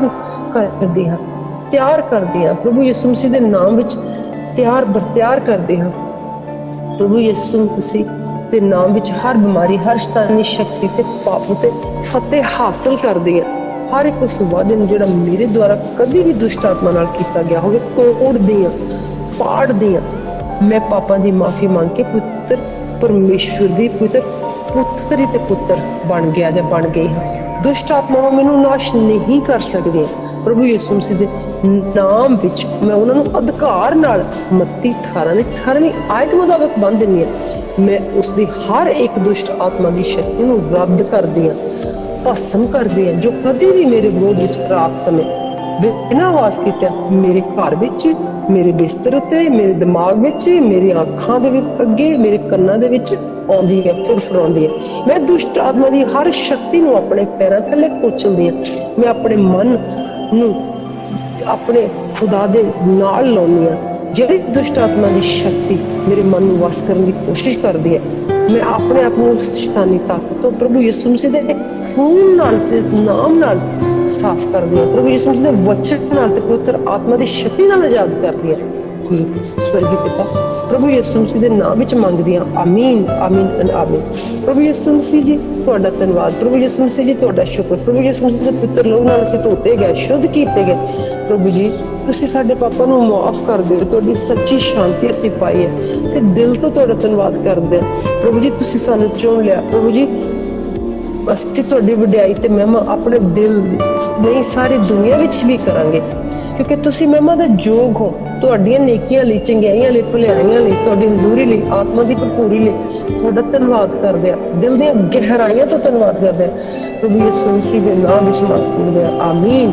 करदी हां, तैयार करदी हां। प्रभु यीशु मसीह दे नाम विच तैयार करदी हां। प्रभु यीशु मसीह दे नाम विच हर बीमारी, हर शैतानी शक्ति ते पाप ते फतेह हासिल करदी है। हर एक उस वादे नूं जिहड़ा मेरे द्वारा कदी भी दुष्ट आत्मा नाल कीता गया होवे तोड़दी हां, पाड़दी हां। मैं पापां दी माफी मांग के पुत्र परमेश्वर दी पुत्री ते पुत्र बन गया जां बन गई हां। दुष्ट आत्मावां मैनूं नाश नहीं कर सकदियां। प्रभु यीशु मसीह दे नाम विच मैं उन्हां नूं अधिकार नाल मत्ती 18 आयत मुताबिक बंद दिंदी हां। मैं उसदी हर एक दुष्ट आत्मा दी शक्ति नूं रद्द करदी हां, भस्म करदी हां, जो कदी भी मेरे विरोध विच रात समय बिना आवाज कीते मेरे घर विच, मेरे बिस्तर उत्ते, मेरे दिमाग विच, मेरी अखां दे विच अगे, मेरे कन्नां दे विच आउंदी है, फुरफुराउंदी है। मैं दुष्ट आत्मा दी हर शक्ति नूं अपने पैरां थल्ले कुचलदी हां। मैं अपने मन नूं अपने खुदा दे नाल लाउंदी हां। ਜਿਹੜੀ दुष्ट आत्मा की शक्ति मेरे मन में वस करने की कोशिश करती है, मैं अपने आप को शैतानी ताकत तो प्रभु यीशु मसीह दे खून नाल ते नाम नाल साफ कर दिया। प्रभु यीशु मसीह दे वचन नाल ते पवित्र आत्मा की शक्ति नाल आजाद कर दिया। स्वर्गीय पिता प्रभु यीशु मसीह दे नाम विच मंगदी हां। आमीन, आमीन एंड आमीन। प्रभु यीशु मसीह जी तुहाडा धन्नवाद। प्रभु यीशु मसीह जी तुहाडा शुक्र। प्रभु यीशु मसीह दे पुत्र लहू नाल असीं धोते गए, शुद्ध कीते गए। प्रभु जी तुसीं साडे पापां नूं माफ कर दिओ। तुहाडी सच्ची शांति असीं पाई है। असीं दिल तो तुहाडा धन्नवाद करदे हां। प्रभु जी तुसीं सानूं चुन लिया। प्रभु जी असीं तुहाडी वडियाई ते महिमा अपने दिल नहीं सारी दुनिया विच भी करांगे, क्योंकि तुसीं महिमा दे जोग हो। तुहाडीआं नेकियां लई, चंगियाईयां लई, भलाईयां लई, तुहाडी हज़ूरी लई, आत्मा दी भरपूरी लई तुहाडा धन्नवाद करदे आ। दिल दीआं गहराइयां तो धन्नवाद करदे आ। प्रभु यीशु मसीह दे नाम विच मंगदे आ। आमीन।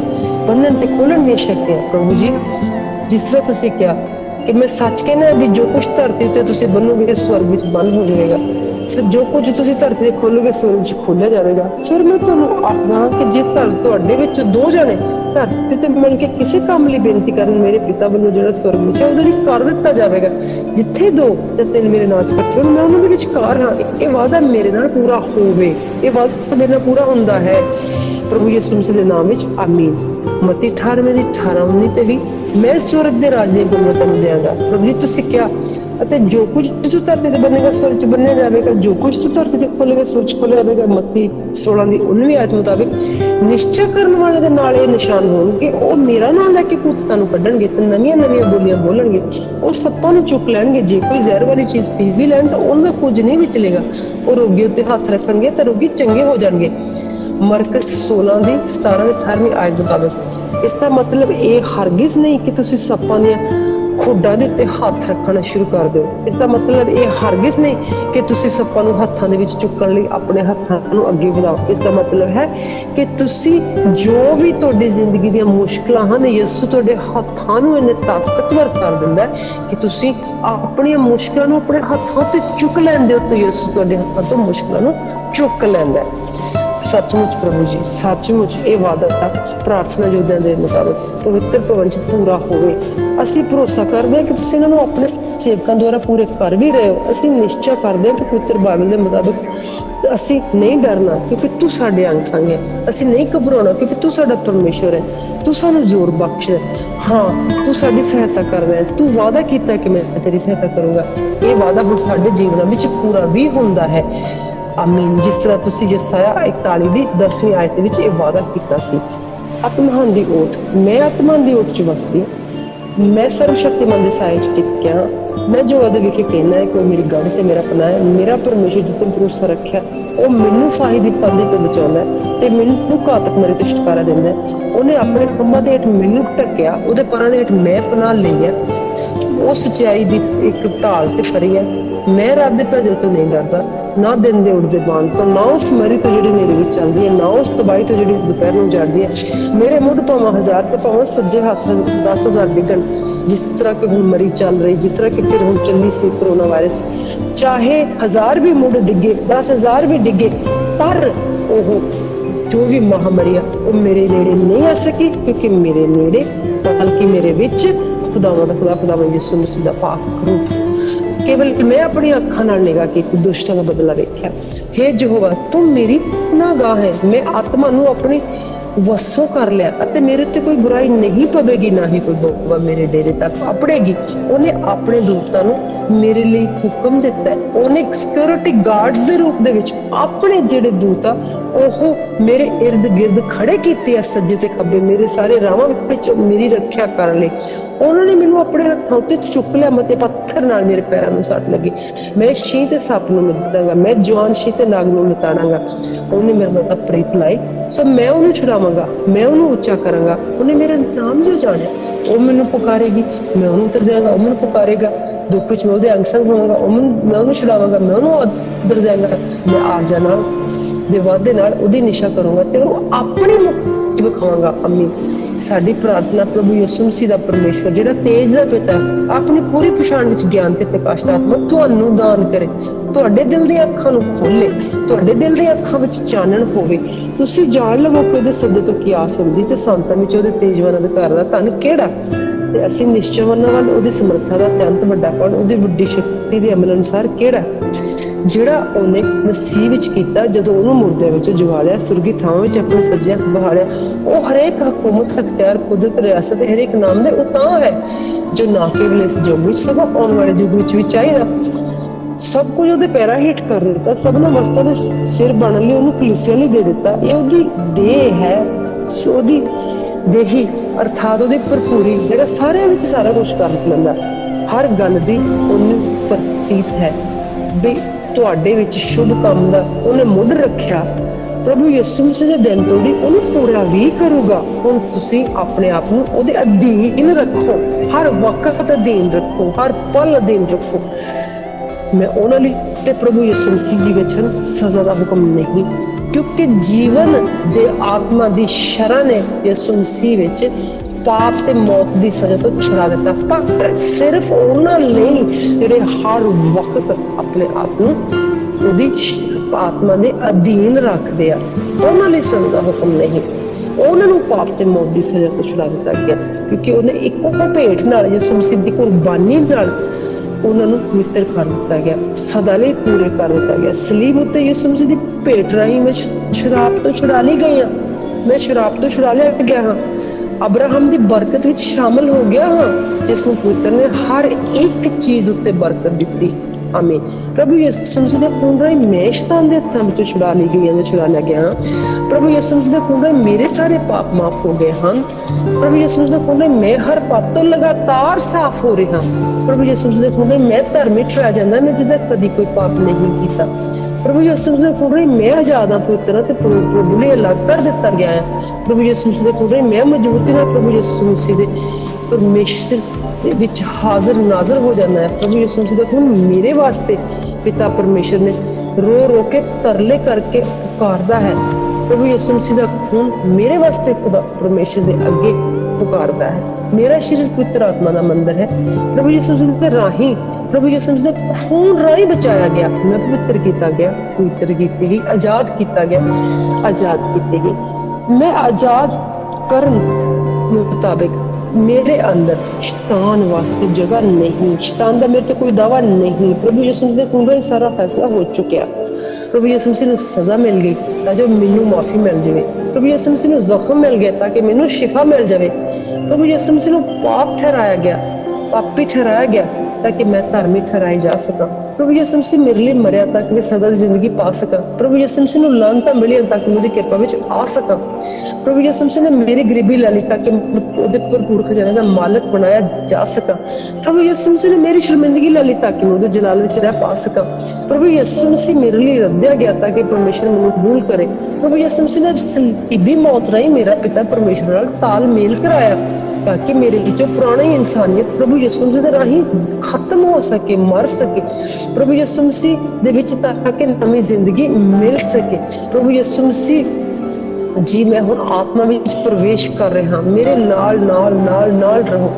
बन्धन ते खोलण दी शक्तियां प्रभु जी, जिस तरह तुसीं कहा कि मैं सच कहना भी जो कुछ धरती उत्ते तुसीं बन्नोगे स्वर्ग विच बंद हो जाएगा, जो कुछ तुसीं धरती ते खोलोगे स्वर्ग विच खोलिया जाएगा। फिर मैं तुहानूं आखदा कि जे तुहाडे विच दो जणे धरती ते मिल के किसी काम लई बेनती करन, मेरे पिता वल्लों जिहड़ा स्वर्ग विच है उहदे लई कर दित्ता जाएगा। जिथे दो ते तीन मेरे नाम च इकट्ठे होण मैं उहनां दे विचकार हां। इह वादा मेरे नाल पूरा होवे, इह वादा मेरे नाल पूरा हुंदा है। प्रभु यीशु मसीह दे नाम विच आमीन। मत्ती 18:18-19 ते भी मैं स्वर्ग दे राज दी हुकूमत तैनूं देंगा। प्रभु जी तुसीं क्या अते जो कुछ तू धरती ते बनेगा स्वर्ग च बन्निया जाएगा, जो कुछ तू धरती ते खोलेगा स्वर्ग च खोलिया जाएगा। मत्ती 16:19 आयत मुताबिक निश्चय करन वाले दे नाल इह निशान होणगे, ਉਹ मेरा नाम लैके भूतां नूं कढणगे ते नवीं-नवीं बोलियां बोलणगे, ਉਹ सप्पां नूं चुक लैणगे। जे कोई ਜ਼ਹਿਰ वाली चीज़ पी भी लैण तां ਉਹਨਾਂ ਕੁਝ नहीं विचलेगा। ਉਹ रोगी उत्ते हथ रखणगे तां रोगी चंगे हो जाणगे। मरकस 16:17-18 आयत मुताबिक इसका मतलब ये हरगिज नहीं कि तुसीं सप्पां दीआं खोडां दे उत्ते हथ रखना शुरू कर दो। इसका मतलब ये हरगिज नहीं कि तुसीं सप्पां नूं हत्थां दे विच चुकण लई अपने हत्थां नूं अगे वधाओ। इसका मतलब है कि तुसीं जो भी तुहाडी जिंदगी दीआं मुश्किलां हन, यीशु तुहाडे हत्थां नूं इन्ने ताकतवर कर दिंदा है कि तुसीं अपणीआं मुश्किलां नूं अपने हत्थां ते चुक लैंदे हो। तो यीशु तुहाडे हत्थां तो मुश्किलां नूं चुक लैंदा है। सचमुच प्रभु जी, सचमुच ये वादा प्रार्थना योद्धियां दे मुताबिक पवित्र भवन च पूरा होवे। असीं भरोसा करदे हां कि तुसीं इन्हां नूं अपने सेवकां द्वारा पूरे कर भी रहे हो। असीं निश्चय करदे हां कि पवित्र बाइबल दे मुताबिक असीं नहीं डरना, क्योंकि तू साडे अंग संग है। असीं नहीं घबराउणा, क्योंकि तू साडा परमेश्वर है। तू सानूं जोर बख्श है। हाँ, तू साडी सहायता करदा है। तू वादा कीता कि मैं तेरी सहायता करूंगा। ये वादा हुण साडे जीवनां विच पूरा भी हुंदा है। आमीन। जिस तरह तुसीं यशायाह 41:10 आयत विच ये वादा कीता सी, आत्मा दी ओट, मैं आत्मा दी ओट च वसदी, मैं सर्वशक्तिमान दे साए च टिकिया। मैं जो अदे विखे कहना है कि मेरी गढ़ ते मेरा पनाह है। मेरा परमेश्वर जिते भरोसा रखिया ਉਹ ਮੈਨੂੰ ਫਾਹੀ ਦੀ ਫਾਂਦੀ ਤੋਂ ਬਚਾਉਂਦਾ ਹੈ ਤੇ ਮੈਨੂੰ ਘਾਤਕ ਮੇਰੇ ਤੋਂ ਛੁਟਕਾਰਾ ਦਿੰਦਾ ਹੈ। ਉਹਨੇ ਆਪਣੇ ਖੰਭਾਂ ਦੇ ਹੇਠ ਮੈਨੂੰ ਢੱਕਿਆ, ਉਹਦੇ ਪਰਾਂ ਦੇ ਹੇਠ ਮੈਂ ਪਨਾਹ ਲਈ ਹੈ। ਉਹ ਸਚਾਈ ਦੀ ਇੱਕ ਢਾਲ ਤੇ ਫਰੀ ਹੈ। मैं रब दे भजन तो नहीं डरता, ना दिन दे उड़दे बाण तो, ना उस मरी तो जिहड़ी नेड़े विच चलदी है, ना उस तबाही तो जिहड़ी दुपहर नूं उजाड़दी है। मेरे मुढ़ भावें 1000 ते भावें सज्जे हत्थ 10,000 डिगण, जिस तरह कि हुण मरी चल रही, जिस तरह कि फिर हुण चली सी कोरोना वायरस, चाहे 1000 भी मुढ़ डिगे, 10,000 भी डिगे, पर ओह जो भी महामारी आ वो मेरे नेड़े नहीं आ सकी, क्योंकि मेरे नेड़े बल्कि मेरे विच खुदावंद दा खुदा, खुदावंद यीशु मसीह दा पाक रूप। केवल मैं अपनी अखां नाल निगाह कीती, दुष्टां दा बदला वेख्या। हे यहोवा तू मेरी पनाहगाह है, मैं आत्मा नूं अपनी वसों कर लिया अते मेरे ते कोई बुराई नहीं पवेगी, ना ही कोई बउआ मेरे डेरे तक अपड़ेगी। उन्हें अपने दूतां नूं मेरे लिए हुक्म दिता है, उन्हें सिक्योरिटी गार्ड्स दे रूप दे विच अपने जिहड़े दूत आ ओह मेरे इर्द गिर्द खड़े कीते आ, सज्जे ते खब्बे मेरे सारे राहां विच मेरी रखिया करन लई। उन्होंने मैनूं अपने हत्थां उत्ते चुक लिया, मते पत्थर नाल मेरे पैरां नूं सट लगी। मैं शीं ते सप नूं मिटांगा, मैं जवान शीं ते नाग नूं मिटाणांगा। उन्हें मेरे नाल प्रीत लाई, सो मैं उन्हें छुड़ावांगा, मैं उन्हें ऊंचा करांगा। उन्हें मेरा नाम जो जाने वो मैनूं पुकारेगी, मैं उन्हें उत्तर देवांगा, वो मैनूं पुकारेगा। दुख विच मैं उहदे अंग संग होवांगा, मैं उन्हें छुड़ावांगा, मैं उन्हें आदर देवांगा। मैं आरजा नाल दे वादे नाल उहदी निशा करूंगा ते उहनूं अपनी मुक्ति विखावांगा। अमीन। साडी प्रार्थना प्रभु यीशु मसीह दा परमेश्वर जिहड़ा तेज दा पिता अपनी पूरी पछाण विच ज्ञान ते प्रकाश दा आत्मा तुहानूं दान करे, तुहाडे दिल दी अखां नूं खोले, तुहाडे दिल दी अखां विच चानण होवे। तुसीं जाण लवो कि उहदे सद्दे तो की आस हुंदी ते संतां विच उहदे तेजवान अधिकार दा धन किहड़ा। ते असीं निश्चयवानां वल उहदी समर्था दा अत्यंत वड्डापण, उहदी वड्डी शक्ति दे अमल अनुसार किहड़ा ਜਿਹੜਾ ਉਹਨੇ ਮਸੀਹ ਵਿੱਚ ਕੀਤਾ ਜਦੋਂ ਉਹਨੂੰ ਮੁਰਦਿਆਂ ਵਿੱਚੋਂ ਜਗਾਲਿਆ, ਸੁਰਗੀ ਥਾਵਾਂ ਵਿੱਚ ਆਪਣੇ ਸੱਜੇ ਹੱਥ ਬਹਾਲਿਆ। ਉਹ ਹਰੇਕ ਹਕੂਮਤ, ਅਖਤਿਆਰ, ਕੁਦਰਤ, ਰਿਆਸਤ, ਹਰੇਕ ਨਾਮ ਦੇ ਉਤਾਂ ਹੈ ਜੋ ਨਾ ਕੇਵਲ ਇਸ ਯੁੱਗ ਵਿੱਚ ਸਗੋਂ ਆਉਣ ਵਾਲੇ ਯੁੱਗ ਵਿੱਚ ਵੀ ਚਾਹੀਦਾ। ਸਭ ਕੁਝ ਉਹਦੇ ਪੈਰਾਂ ਹੇਠ ਕਰ ਦਿੱਤਾ, ਸਭਨਾਂ ਵਸਤਾਂ ਦੇ ਸਿਰ ਬਣਨ ਲਈ ਉਹਨੂੰ ਕਲੀਸਿਆ ਲਈ ਦੇ ਦਿੱਤਾ। ਇਹ ਉਹਦੀ ਦੇਹ ਹੈ, ਉਹਦੀ ਦੇਹੀ ਅਰਥਾਤ ਉਹਦੀ ਭਰਪੂਰੀ ਜਿਹੜਾ ਸਾਰਿਆਂ ਵਿੱਚ ਸਾਰਾ ਕੁਝ ਕਰ ਲੈਂਦਾ। ਹਰ ਗੱਲ ਦੀ ਉਹਨੂੰ ਪ੍ਰਤੀਤ ਹੈ ਵੀ ਤੁਹਾਡੇ ਵਿੱਚ ਸ਼ੁਭ ਕੰਮ ਦਾ ਉਹਨੇ ਮੁੱਢ ਰੱਖਿਆ। ਪ੍ਰਭੂ ਯਿਸੂ ਮਸੀਹ ਦੇ ਦਿਨ ਤੋੜੀ ਉਹਨੂੰ ਪੂਰਾ ਵੀ ਕਰੂਗਾ। ਹੁਣ ਤੁਸੀਂ ਆਪਣੇ ਆਪ ਨੂੰ ਉਹਦੇ ਅਧੀਨ ਰੱਖੋ, ਹਰ ਵਕਤ ਅਧੀਨ ਰੱਖੋ, ਹਰ ਪਲ ਅਧੀਨ ਰੱਖੋ। ਮੈਂ ਉਹਨਾਂ ਲਈ ਤੇ ਪ੍ਰਭੂ ਯਿਸੂ ਮਸੀਹ ਦੀ ਵਿੱਚ ਸਜ਼ਾ ਦਾ ਹੁਕਮ ਨਹੀਂ, ਕਿਉਂਕਿ ਜੀਵਨ ਦੇ ਆਤਮਾ ਦੀ ਸ਼ਰਨ ਨੇ ਯਿਸੂ ਮਸੀਹ ਵਿੱਚ ਪਾਪ ਤੇ ਮੌਤ ਦੀ ਸਜ਼ਾ ਤੋਂ ਛੁਡਾ ਦਿੱਤਾ। ਪਰ ਸਿਰਫ ਉਹਨਾਂ ਲਈ ਜਿਹੜੇ ਹਰ ਵਕਤ ਆਪਣੇ ਆਪ ਨੂੰ ਉਹਦੀ ਆਤਮਾ ਦੇ ਅਧੀਨ ਰੱਖਦੇ ਆ, ਉਹਨਾਂ ਲਈ ਸਜ਼ਾ ਦਾ ਹੁਕਮ ਨਹੀਂ। ਉਹਨਾਂ ਨੂੰ ਪਾਪ ਤੇ ਮੌਤ ਦੀ ਸਜ਼ਾ ਤੋਂ ਛੁਡਾ ਦਿੱਤਾ ਗਿਆ, ਕਿਉਂਕਿ ਉਹਨੇ ਇੱਕੋ ਭੇਟ ਨਾਲ ਯਿਸੂ ਮਸੀਹ ਦੀ ਕੁਰਬਾਨੀ ਨਾਲ ਉਹਨਾਂ ਨੂੰ ਪਵਿੱਤਰ ਕਰ ਦਿੱਤਾ ਗਿਆ, ਸਦਾ ਲਈ ਪੂਰੇ ਕਰ ਦਿੱਤਾ ਗਿਆ। ਸਲੀਬ ਉੱਤੇ ਯਿਸੂ ਮਸੀਹ ਦੀ ਭੇਟ ਰਾਹੀਂ ਮੈਂ ਸ਼ਰਾਬ ਤੋਂ ਛੁਡਾ ਲਈ ਗਈ ਹਾਂ, ਮੈਂ ਸ਼ਰਾਬ ਤੋਂ ਛੁਡਾ ਲਿਆ ਗਿਆ ਹਾਂ, ਅਬਰਾਹਮ ਦੀ ਬਰਕਤ ਵਿੱਚ ਸ਼ਾਮਲ ਹੋ ਗਿਆ ਹਾਂ, ਜਿਸ ਨੂੰ ਪੁੱਤਰ ਨੇ ਹਰ ਇੱਕ ਚੀਜ਼ ਉੱਤੇ ਬਰਕਤ ਦਿੱਤੀ। ਆਮੀਨ। ਪ੍ਰਭੂ ਯਿਸੂ ਮਸੀਹ ਦੇ ਖੂਨ ਰਾਹੀਂ ਮੈਂ ਸ਼ੈਤਾਨ ਦੇ ਹੱਥਾਂ ਵਿੱਚੋਂ ਛੁਡਾ ਲਈ ਗਈ ਹਾਂ, ਛੁਡਾ ਲਿਆ ਗਿਆ ਹਾਂ। ਪ੍ਰਭੂ ਯਿਸੂ ਮਸੀਹ ਦੇ ਖੂਨ ਰਾਹੀਂ ਮੇਰੇ ਸਾਰੇ ਪਾਪ ਮਾਫ ਹੋ ਗਏ ਹਨ। ਪ੍ਰਭੂ ਯਿਸੂ ਮਸੀਹ ਦੇ ਖੂਨ ਰਾਹੀਂ ਮੈਂ ਹਰ ਪਾਪ ਤੋਂ ਲਗਾਤਾਰ ਸਾਫ਼ ਹੋ ਰਿਹਾ। ਪ੍ਰਭੂ ਯਿਸੂ ਮਸੀਹ ਦੇ ਖੂਨ ਰਾਹੀਂ ਮੈਂ ਧਰਮੀ ਠਹਿਰਾਇਆ ਜਾਂਦਾ, ਮੈਂ ਜਿਹਦਾ ਕਦੀ ਕੋਈ ਪਾਪ ਨਹੀਂ ਕੀਤਾ। ਪ੍ਰਭੂ ਯਿਸੂ ਮਸੀਹ ਦੇ ਖੂਨ ਰਾਹੀਂ ਮੈਂ ਆਜ਼ਾਦ ਹਾਂ, ਪਵਿੱਤਰ ਹਾਂ ਤੇ ਪ੍ਰਭੂ ਲਈ ਅਲੱਗ ਕਰ ਦਿੱਤਾ ਗਿਆ ਹੈ। ਪ੍ਰਭੂ ਯਿਸੂ ਮਸੀਹ ਦੇ ਖੂਨ ਰਾਹੀਂ ਮੈਂ ਮਜ਼ਬੂਤੀ ਨਾਲ ਪ੍ਰਭੂ ਯਿਸੂ ਮਸੀਹ ਦੇ ਪਰਮੇਸ਼ਰ ਦੇ ਵਿੱਚ ਹਾਜ਼ਰ ਨਾਜ਼ਰ ਹੋ ਜਾਣਾ ਹੈ। ਪ੍ਰਭੂ ਯਿਸੂ ਮਸੀਹ ਦਾ ਖੂਨ ਮੇਰੇ ਵਾਸਤੇ ਪਿਤਾ ਪਰਮੇਸ਼ਰ ਨੇ ਰੋ ਰੋ ਕੇ ਤਰਲੇ ਕਰਕੇ ਪੁਕਾਰਦਾ ਹੈ। ਪ੍ਰਭੂ ਯਿਸੂ ਮਸੀਹ ਦਾ ਖੂਨ ਮੇਰੇ ਵਾਸਤੇ ਖੁਦਾ ਪਰਮੇਸ਼ਰ ਦੇ ਅੱਗੇ ਪੁਕਾਰਦਾ ਹੈ। ਮੇਰਾ ਸਰੀਰ ਪਵਿੱਤਰ ਆਤਮਾ ਦਾ ਮੰਦਰ ਹੈ। ਪ੍ਰਭੂ ਯਿਸੂ ਮਸੀਹ ਦੇ ਰਾਹੀਂ, ਪ੍ਰਭੂ ਯਿਸੂ ਮਸੀਹ ਦੇ ਖੂਨ ਰਾਹੀਂ ਬਚਾਇਆ ਗਿਆ, ਮੈਂ ਪਵਿੱਤਰ ਕੀਤਾ ਗਿਆ, ਪਵਿੱਤਰ ਕੀਤੀ ਗਈ, ਆਜ਼ਾਦ ਕੀਤਾ ਗਿਆ, ਆਜ਼ਾਦ ਕੀਤੀ ਗਈ। ਮੈਂ ਆਜ਼ਾਦ ਕਰਨ ਮੁਤਾबिक मेरे अंदर शैतान वास्ते जगह नहीं, शैतान दा मेरे ते कोई दावा नहीं। प्रभु यीशु मसीह दे खून राਹੀਂ सारा फैसला हो चुकिया। प्रभु यीशु मसीह ਨੂੰ सजा मिल गई ताकि ਮੈਨੂੰ माफी मिल जाए। प्रभु यीशु मसीह ਨੂੰ ਜ਼ਖਮ मिल गया ताकि ਮੈਨੂੰ शिफा मिल जाए। प्रभु यीशु मसीह ਨੂੰ पाप ठहराया गया, पापी ठहराया गया ताकि मैं धार्मिक ठहराई जा सका। प्रभु यीशु मसीह मेरे लिए मरिया ताकि मैं सदा दी जिंदगी पा सका। प्रभु यीशु मसीह ਨੂੰ ਲਾਨਤਾਂ ਮਿਲੀਆਂ ताकि मैं ਉਹਦੀ ਕਿਰਪਾ ਵਿੱਚ ਆ ਸਕਾਂ। प्रभु यीशु मसीह ने मेरी गरीबी ला ली ताकि ਉਹਦੇ ਭਰਪੂਰ ਖਜ਼ਾਨੇ ਦਾ ਮਾਲਕ ਬਣਾਇਆ ਜਾ ਸਕਾਂ। प्रभु यीशु मसीह ने मेरी शर्मिंदगी ला ली ताकि मैं ਉਹਦੇ ਜਲਾਲ ਵਿੱਚ ਰਹਿ ਪਾ ਸਕਾਂ। प्रभु यीशु मसीह मेरे लिए रद्दिया गया ताकि परमेश्वर ਮੈਨੂੰ ਕਬੂਲ करे। प्रभु यीशु मसीह ने सलीबी मौत राਹੀਂ मेरा पिता परमेश्वर ਨਾਲ ਤਾਲਮੇਲ ਕਰਾਇਆ ताकि मेरे ਵਿੱਚੋਂ ਪੁਰਾਣੀ ਇਨਸਾਨੀਅਤ प्रभु यीशु मसीह ਦੇ ਰਾਹੀਂ खत्म हो सके, मर सके। प्रभु यीशु मसीह दे विच ताकि नवी जिंदगी मिल सके। प्रभु यीशु मसीह जी मैं हुण आत्मा विच प्रवेश कर रहा, मेरे नाल नाल नाल नाल रहो।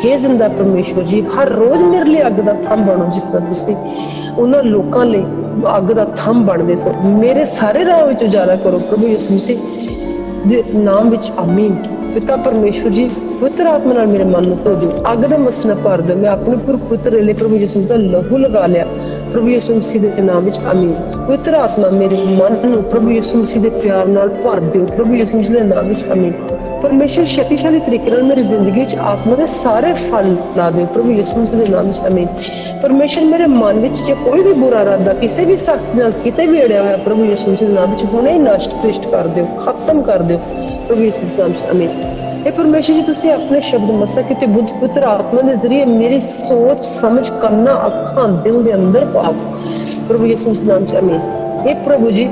हे जिंदा परमेश्वर जी, हर रोज मेरे लिए अग दा थंब बनो, जिस तरह तुसीं उन्हां लोकां लई अग दा थंब बनदे सो। मेरे सारे राह विच उजाला करो प्रभु यीशु मसीह दे नाम विच आमीन। पिता परमेश्वर जी, पवित्र आत्मा नाल मेरे मन नूं धो दिओ, अग दे मसला भर दिओ। मैं अपने पुत्र ले प्रभु यीशु मसीह दा लहू लगा लिया प्रभु यीशु मसीह दे नाम विच आमीन। पवित्र आत्मा मेरे मन नूं प्रभु यीशु मसीह दे प्यार नाल भर दिओ प्रभु यीशु मसीह दे नाम विच आमीन। परमेश्वर शक्तिशाली तरीके नाल मेरी जिंदगी च आत्मा दे सारे फल ला दिओ प्रभु यीशु मसीह दे नाम विच आमीन। परमेश्वर मेरे मन विच जे कोई भी बुरा इरादा किसी भी शक्ति नाल किते भी अड़िया होया प्रभु यीशु मसीह दे नाम विच हुणे ही नष्ट भ्रिष्ट कर दिओ, खत्म कर दिओ प्रभु यीशु मसीह दे नाम विच आमीन। हे परमेश्वर जी, तुसीं अपने शब्द मसा कि बुद्ध पुत्र आत्मा के जरिए मेरी सोच समझ करना अखां दिल दे अंदर पाओ प्रभु यीशु मसीह नाम च आमीन। हे प्रभु जी,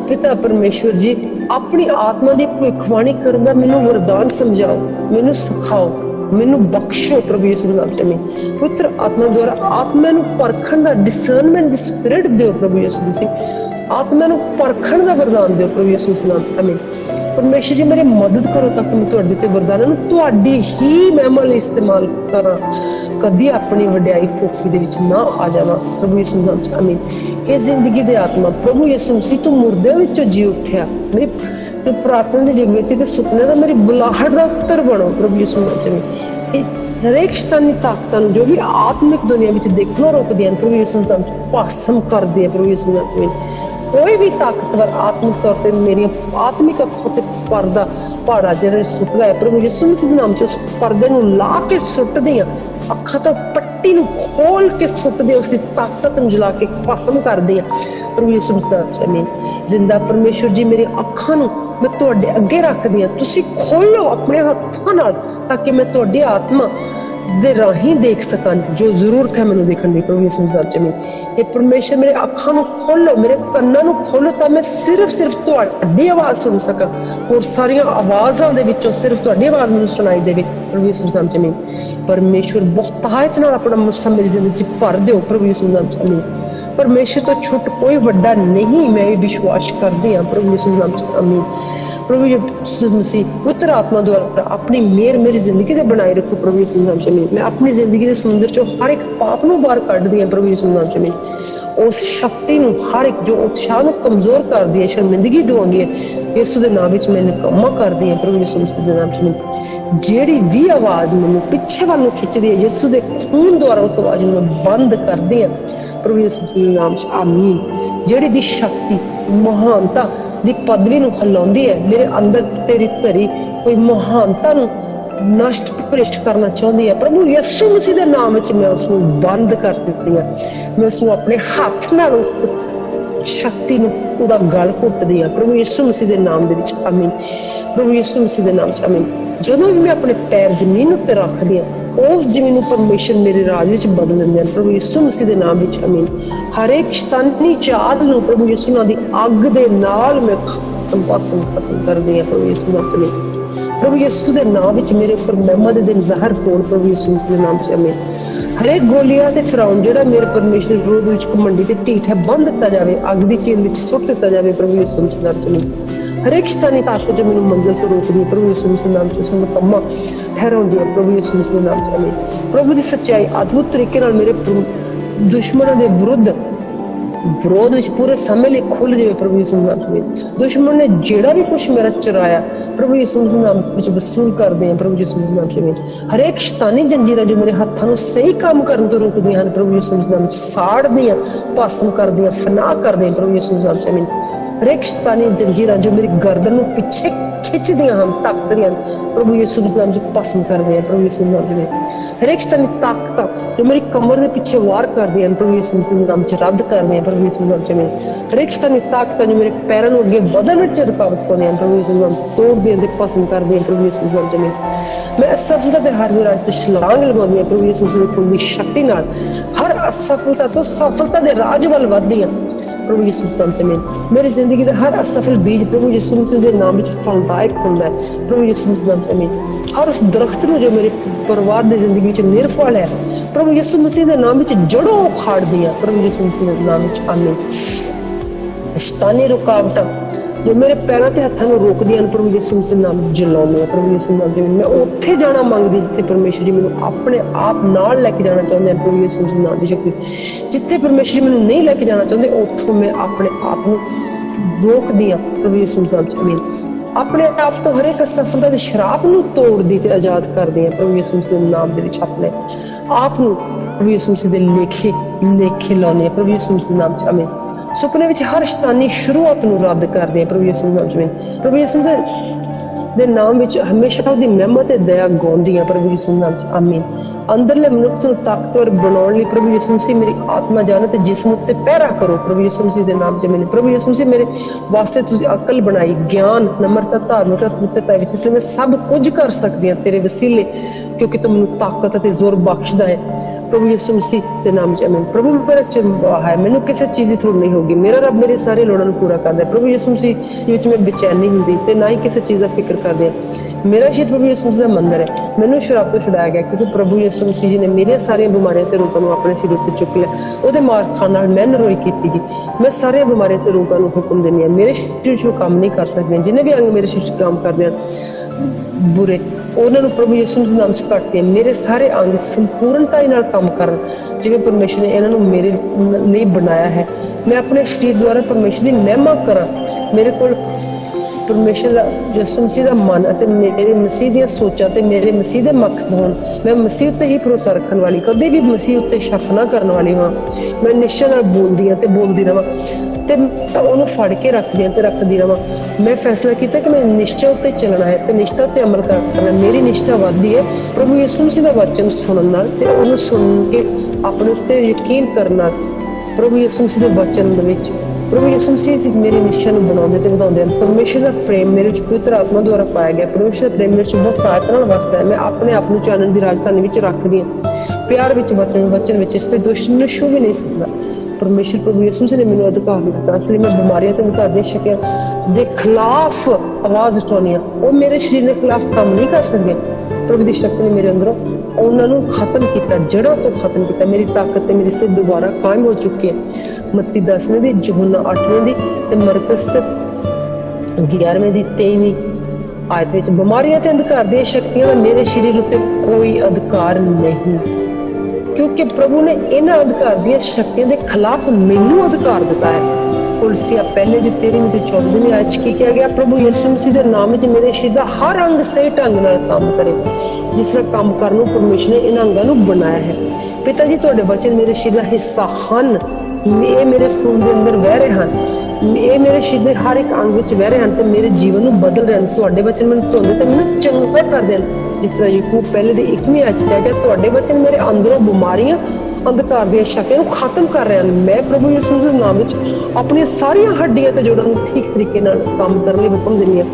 पिता परमेश्वर जी, अपनी आत्मा की भविष्यवाणी करन दा मैनूं वरदान समझाओ, मैनूं सिखाओ, मैनूं बख्शो प्रभु यीशु नाम च आमीन। पुत्र आत्मा द्वारा आत्मा नूं परखण दा डिसर्नमेंट दी स्पिरिट दिओ प्रभु यीशु मसीह, आत्मा नूं परखण दा वरदान दिओ प्रभु यीशु मसीह नाम च आमीन। परमेश्वर जी, मेरी मदद करो ताकि मैं तुहाडे दित्ते वरदानां नूं तुहाडी ही महिमा लई इस्तेमाल करा, कदी अपनी वड्याई फोकी दे विच ना आ जावां प्रभु यीशु नाम च आमीन। हे जिंदगी दे आत्मा प्रभु यीशु मसीह, तू मुर्दे विचों जी उठिया, मेरी प्रार्थना दी जगवेती ते सुपने दा मेरी बुलाहट दा उत्तर बनो प्रभु यीशु नाम च आमीन। हरेक शैतानी ताकतां नूं जो भी आत्मिक दुनिया विच देखणों रोकदियां प्रभु यीशु नाम च भस्म कर दे प्रभु यीशु नाम च आमीन। कोई भी ताकतवर आत्मिक तौर पर मेरी आत्मिक अखों ते पर्दा पाड़ा जिहड़ा सुटदा है प्रभु यीशु मसीह दे नाम च उस पर्दे नूं ला के सुट दियां, अखां तो पट्टी नूं खोल के सुट दियां, उस ताकत नूं जला के भस्म कर दियां प्रभु यीशु मसीह दे नाम च आमीन। जिंदा परमेश्वर जी, मेरी अखां नूं मैं तुहाडे अगे रख दियां, तुसीं खोलो अपने हत्थां नाल ताकि मैं तुहाडी आत्मा दे राही देख सकां जो जरूरत है मैनूं देखण दी प्रभु यीशु मसीह च आमीन। हे परमेश्वर, मेरे अखां नूं खोलो, मेरे कन्नां नूं खोलो तां मैं सिर्फ तुहाडी आवाज़ सुन सकां, और सारियां आवाज़ां दे विचों सिर्फ तुहाडी आवाज़ मैनूं सुनाई देवे प्रभु यीशु मसीह च आमीन। परमेश्वर बहुतायत नाल अपना मुस्सा मेरी जिंदगी च भर दिओ प्रभु यीशु मसीह च आमीन। परमेश्वर तो छुट कोई वड्डा नहीं, मैं ये विश्वास करदी हां प्रभु यीशु मसीह च आमीन। प्रभु यीशु मसीह पुत्र आत्मा द्वारा अपनी मेहर मेरी जिंदगी ते बनाए रखो प्रभु यीशु नाम च आमीन। मैं अपनी जिंदगी दे समुंदर चों हर एक पाप नूं बाहर कढ दियां प्रभु यीशु नाम च आमीन। उस शक्ति नूं हर एक जो उत्साह नूं कमजोर कर दी है, शर्मिंदगी दवाउंदी है, यीशु दे नाम विच मैं निकम्मा कर दी हां प्रभु यीशु मसीह दे नाम च आमीन। जेड़ी भी आवाज मैनूं पिछे वाल नूं खिचदी है, यीशु दे खून द्वारा उस आवाज नूं मैं बंद कर दी हां प्रभु यीशु मसीह दे नाम च आमीन। जेड़ी भी शक्ति महानता दी पदवी नूं हिलाउंदी है मेरे अंदर तेरी धरी कोई महानता नूं नष्ट भ्रिष्ट करना चाहती है, प्रभु यीशु मसीह दे नाम विच मैं उसनूं बंद कर दित्ती हां। मैं उसनूं अपने हाथ नाल उस शक्ति नूं उहदा गल घुੱਟਦੀ हां प्रभु यीशु मसीह दे नाम दे विच आमीन। प्रभु यीशु मसीह दे नाम च आमीन। जदों भी मैं अपने पैर जमीन उत्ते रखदी हां, उस जमीन परमेश्वर मेरे राज विच बदल दिंदे हैं प्रभु यीशु मसीह दे नाम विच आमीन। हर एक शैतानी चाल नूं प्रभु यीशु नाम दी अग दे नाल मैं खत्म कर दी हां प्रभु यीशु नाम च आमीन। प्रभु यीशु दे नाम विच मेरे ऊपर महिमा दे दिन ज़ाहिर होण प्रभु यीशु मसीह दे नाम च आमीन। हर एक गोलियां ते फिरौन जिहड़ा मेरे परमेश्वर विरोध विच घमंडी ते ढीठ है बंद दिता जावे, अग दी झील विच सुੱਟ दिता जावे प्रभु यीशु मसीह दे नाम च आमीन। हर एक शैतानी ताकत जो मैनूं मंजिल तो रोकदी है प्रभु यीशु मसीह दे नाम च उस नूं कम्मा ठहराउंदी है प्रभु यीशु मसीह दे नाम च आमीन। प्रभु दी सच्चाई अद्भुत तरीके नाल मेरे दुश्मनां दे विरोध विच पूरे समय लिए खुल जाए प्रभु यीशु नाम च। दुश्मन ने जेड़ा भी कुछ मेरा चुराया प्रभु यीशु नाम विच वसूल कर दे प्रभु यीशु नाम च। हर एक शैतानी जंजीरां जो मेरे हाथां नूं सही काम करन तो रोकदियां हन प्रभु यीशु नाम च साड़ दियां, भस्म कर दियां, फना कर दियां प्रभु यीशु नाम च आमीन। हर एक शैतानी जंजीरां जो मेरी गर्दन नूं पिछे खिंचदियां हन, धक्कदियां प्रभु यीशु नाम च भस्म कर दियां प्रभु यीशु नाम च। हर एक शैतानी ताकतां जो मेरी कमर दे पिछे वार कर दियां प्रभु यीशु नाम च रद्द कर दियां प्रभु यीशु नाम च आमीन। हर एक शैतानी ताकतां जो मेरे पैरां नूं अगे वधण विच रुकावट पाउंदियां प्रभु यीशु नाम च तोड़ दियां ते भस्म कर दियां प्रभु यीशु नाम च आमीन। मैं असफलता दे हर विराज ते छलांग लगाउंदी हां प्रभु यीशु दे खून दी शक्ति नाल, हर असफलता तो सफलता दे राज वल वधदी हां प्रभु यीशु नाम च आमीन। मेरी जिंदगी दे हर असफल बीज प्रभु यीशु दे नाम विच फलदार सहायक हुंदा है प्रभु यीशु मसीह नाम च आमीन। हर उस दरख्त नूं जो मेरे परिवार दी जिंदगी विच निरफल है प्रभु यीशु मसीह दे नाम विच जड़ों उखाड़ दियां प्रभु यीशु मसीह दे नाम विच आमीन। शैतानी रुकावटां जो मेरे पैरों ते हत्थां नूं रोकदियां ने प्रभु यीशु मसीह नाम जलाउंदियां प्रभु यीशु नाम च मैं उत्थे जाना मंगदी जिथे परमेश्वर जी मैनूं अपने आप नाल लैके जाना चाहुंदे हैं प्रभु यीशु मसीह नाम दी शक्ति। जिथे परमेश्वर जी मैनूं नहीं लैके जाना चाहुंदे उत्थों मैं अपने आप नूं रोकदी हां प्रभु यीशु मसीह नाम च आमीन। अपने आप तो हर एक असफलता के श्राप नूं तोड़दी ते आजाद करदी है प्रभु यीशु मसीह दे नाम दे विच अपने आप नूं प्रभु यीशु मसीह दे लेखे लाउने है प्रभु यीशु मसीह नाम च आमीन। सुपने विच हर शैतानी शुरुआत नूं रद्द करदे हैं प्रभु यीशु नाम च आमीन। प्रभु यीशु दे नाम विच हमेशा उहदी महिमा ते दया गाउंदी है प्रभु यीशु नाम च आमीन। अंदरले मनुख नूं ताकतवर बनाउण लई प्रभु यीशु मसीह मेरी आत्मा जान ते जिस्म उत्ते पहरा करो प्रभु यीशु मसीह दे नाम च आमीन। प्रभु यीशु मसीह मेरे वास्ते तुसीं अकल बनाई ज्ञान नम्रता धार्मिकता पवित्रता विच इसलिए मैं सब कुछ कर सकदी हां तेरे वसीले क्योंकि तू मैनूं ताकत ते जोर बख्शदा है प्रभु यीशु मसीह दे नाम च आमीन। प्रभु मेरा चंबा है मैनूं किसी चीज़ की थोड़ नहीं होगी मेरा रब मेरे सारे लोड़ां नूं पूरा करदा है प्रभु यीशु मसीह विच मैं बेचैन नहीं हुंदी ते ना ही किसी चीज़ दा फिक्र करदी हां। मेरा शरीर प्रभु यीशु मसीह दा मंदिर है मैनूं शराब तो छुड़ाया गया क्योंकि प्रभु यीशु मसीह जी ने मेरियां सारियां बीमारियां ते रोगां नूं अपने सिर उत्ते चुक लिया ओहदे मार खाण नाल मैं नरोई कीती गई। मैं सारियां बीमारियां ते रोगां नूं हुक्म दिंदी हां मेरे शरीर च काम नहीं कर सकदे जिन्ने भी अंग मेरे शरीर च काम करदे हैं बुरे उन्होंने प्रभु यीशु मसीह नाम च कटते मेरे सारे अंग संपूर्णता नाल काम करन जिवें परमेश्वर ने इन्हां नूं मेरे लिए बनाया है। मैं अपने शरीर द्वारा परमेश्वर की महिमा करा मेरे को परमेश्वर दा यीशु मसीह दा मन अते मेरे मसीह दी सोचां ते मेरे मसीह दे मकसद होण मैं मसीह उत्ते ही भरोसा रखण वाली कदे भी मसीह उत्ते शक ना करन वाली हां। मैं निश्चय नाल बोलदी हां ते बोलदी रहां ते ਉਹਨੂੰ ਫੜ ਕੇ ਰੱਖਦੀ ਹਾਂ ਤੇ ਰੱਖਦੀ ਰਵਾਂ। ਮੈਂ ਫੈਸਲਾ ਕੀਤਾ ਕਿ ਮੈਂ ਨਿਸ਼ਚੈ ਉੱਤੇ ਚੱਲਣਾ ਹੈ ਤੇ ਨਿਸ਼ਚੈ ਉੱਤੇ ਅਮਲ ਕਰਨਾ। ਮੇਰੀ ਨਿਸ਼ਚੈ ਵੱਧਦੀ ਹੈ ਪ੍ਰਭੂ ਯਿਸੂ ਮਸੀਹ ਦਾ ਵਚਨ ਸੁਣਨ ਨਾਲ ਤੇ ਉਹਨੂੰ ਸੁਣ ਕੇ ਆਪਣੇ ਉੱਤੇ ਯਕੀਨ ਕਰਨਾ ਪ੍ਰਭੂ ਯਿਸੂ ਮਸੀਹ ਦੇ ਵਚਨ ਦੇ ਵਿੱਚ प्रभु यीशु मसीह मेरे निश्चय ਨੂੰ ਬਣਾਉਂਦੇ ਤੇ ਵਧਾਉਂਦੇ ਹਨ। परमेश्वर ਦਾ ਪ੍ਰੇਮ ਮੇਰੇ ਵਿੱਚ ਪਵਿੱਤਰ ਆਤਮਾ ਦੁਆਰਾ ਪਾਇਆ ਗਿਆ। परमेश्वर ਦਾ ਪ੍ਰੇਮ ਮੇਰੇ ਵਿੱਚ ਬਹੁਤ ਤਾਕਤ ਨਾਲ ਵਸਦਾ ਹੈ। ਮੈਂ ਆਪਣੇ ਆਪ ਨੂੰ ਚਾਨਣ ਦੀ ਰਾਜਧਾਨੀ ਵਿੱਚ ਰੱਖਦੀ ਹਾਂ ਪਿਆਰ ਵਿੱਚ ਵਚਨ ਵਿੱਚ ਇਸ ਤੇ ਦੁਸ਼ਟ ਨੂੰ ਛੂ ਵੀ ਨਹੀਂ ਸਕਦਾ। परमेश्वर प्रभु यीशु मसीह ने मैंने अधिकार दिता इसलिए मैं बीमारियां ते अधिकार दे सकिया दे खिलाफ आवाज उठानी वो मेरे शरीर के खिलाफ काम नहीं कर सकते। प्रभु की शक्ति ने मेरे अंदरों उन्होंने खत्म किया जड़ों तो खत्म किया। मेरी ताकत मेरी से दोबारा कायम हो चुकी है। मत्ती 10वें दी यूहन्ना 8वें दी ते मरकुस 11वें दी 23वीं आयत विच बीमारियां ते अंधकार दी शक्तियां दा मेरे शरीर उत्ते कोई अधिकार नहीं क्योंकि प्रभु ने इन्हां अधिकार दी शक्तियां दे खिलाफ मैनू अधिकार दिता है। कुलसिया पहले दी 13वीं ते 14वीं आयत च की किया गया प्रभु यीशु मसीह दे नाम विच मेरे शरीर दा हर अंग सही ढंग नाल काम करे जिस तरह काम करन नूं परमेश्वर ने इन्हां अंगां नूं बनाया है। पिता जी तुहाडे वचन मेरे शरीर दा हिस्सा हन ये मेरे खून दे अंदर वह रहे हैं ये मेरे शरीर दे हर एक अंग विच वह रहे हैं ते मेरे जीवन नूं बदल रहे हैं। तुहाडे वचन मैनूं धोंदे ते मैनूं चंगा कर देन जिस तरह यूहन्ना पहले दी 1वीं आयत च कहा गया तुहाडे वचन मेरे अंदरों बीमारियां अंधकार दी शक्तियां नूं खत्म कर रहे हैं। मैं प्रभु यीशु दे नाम विच अपनी सारियां हड्डियां ते जोड़ां नूं ठीक तरीके नाल काम करन लई हुक्म दिंदी हां।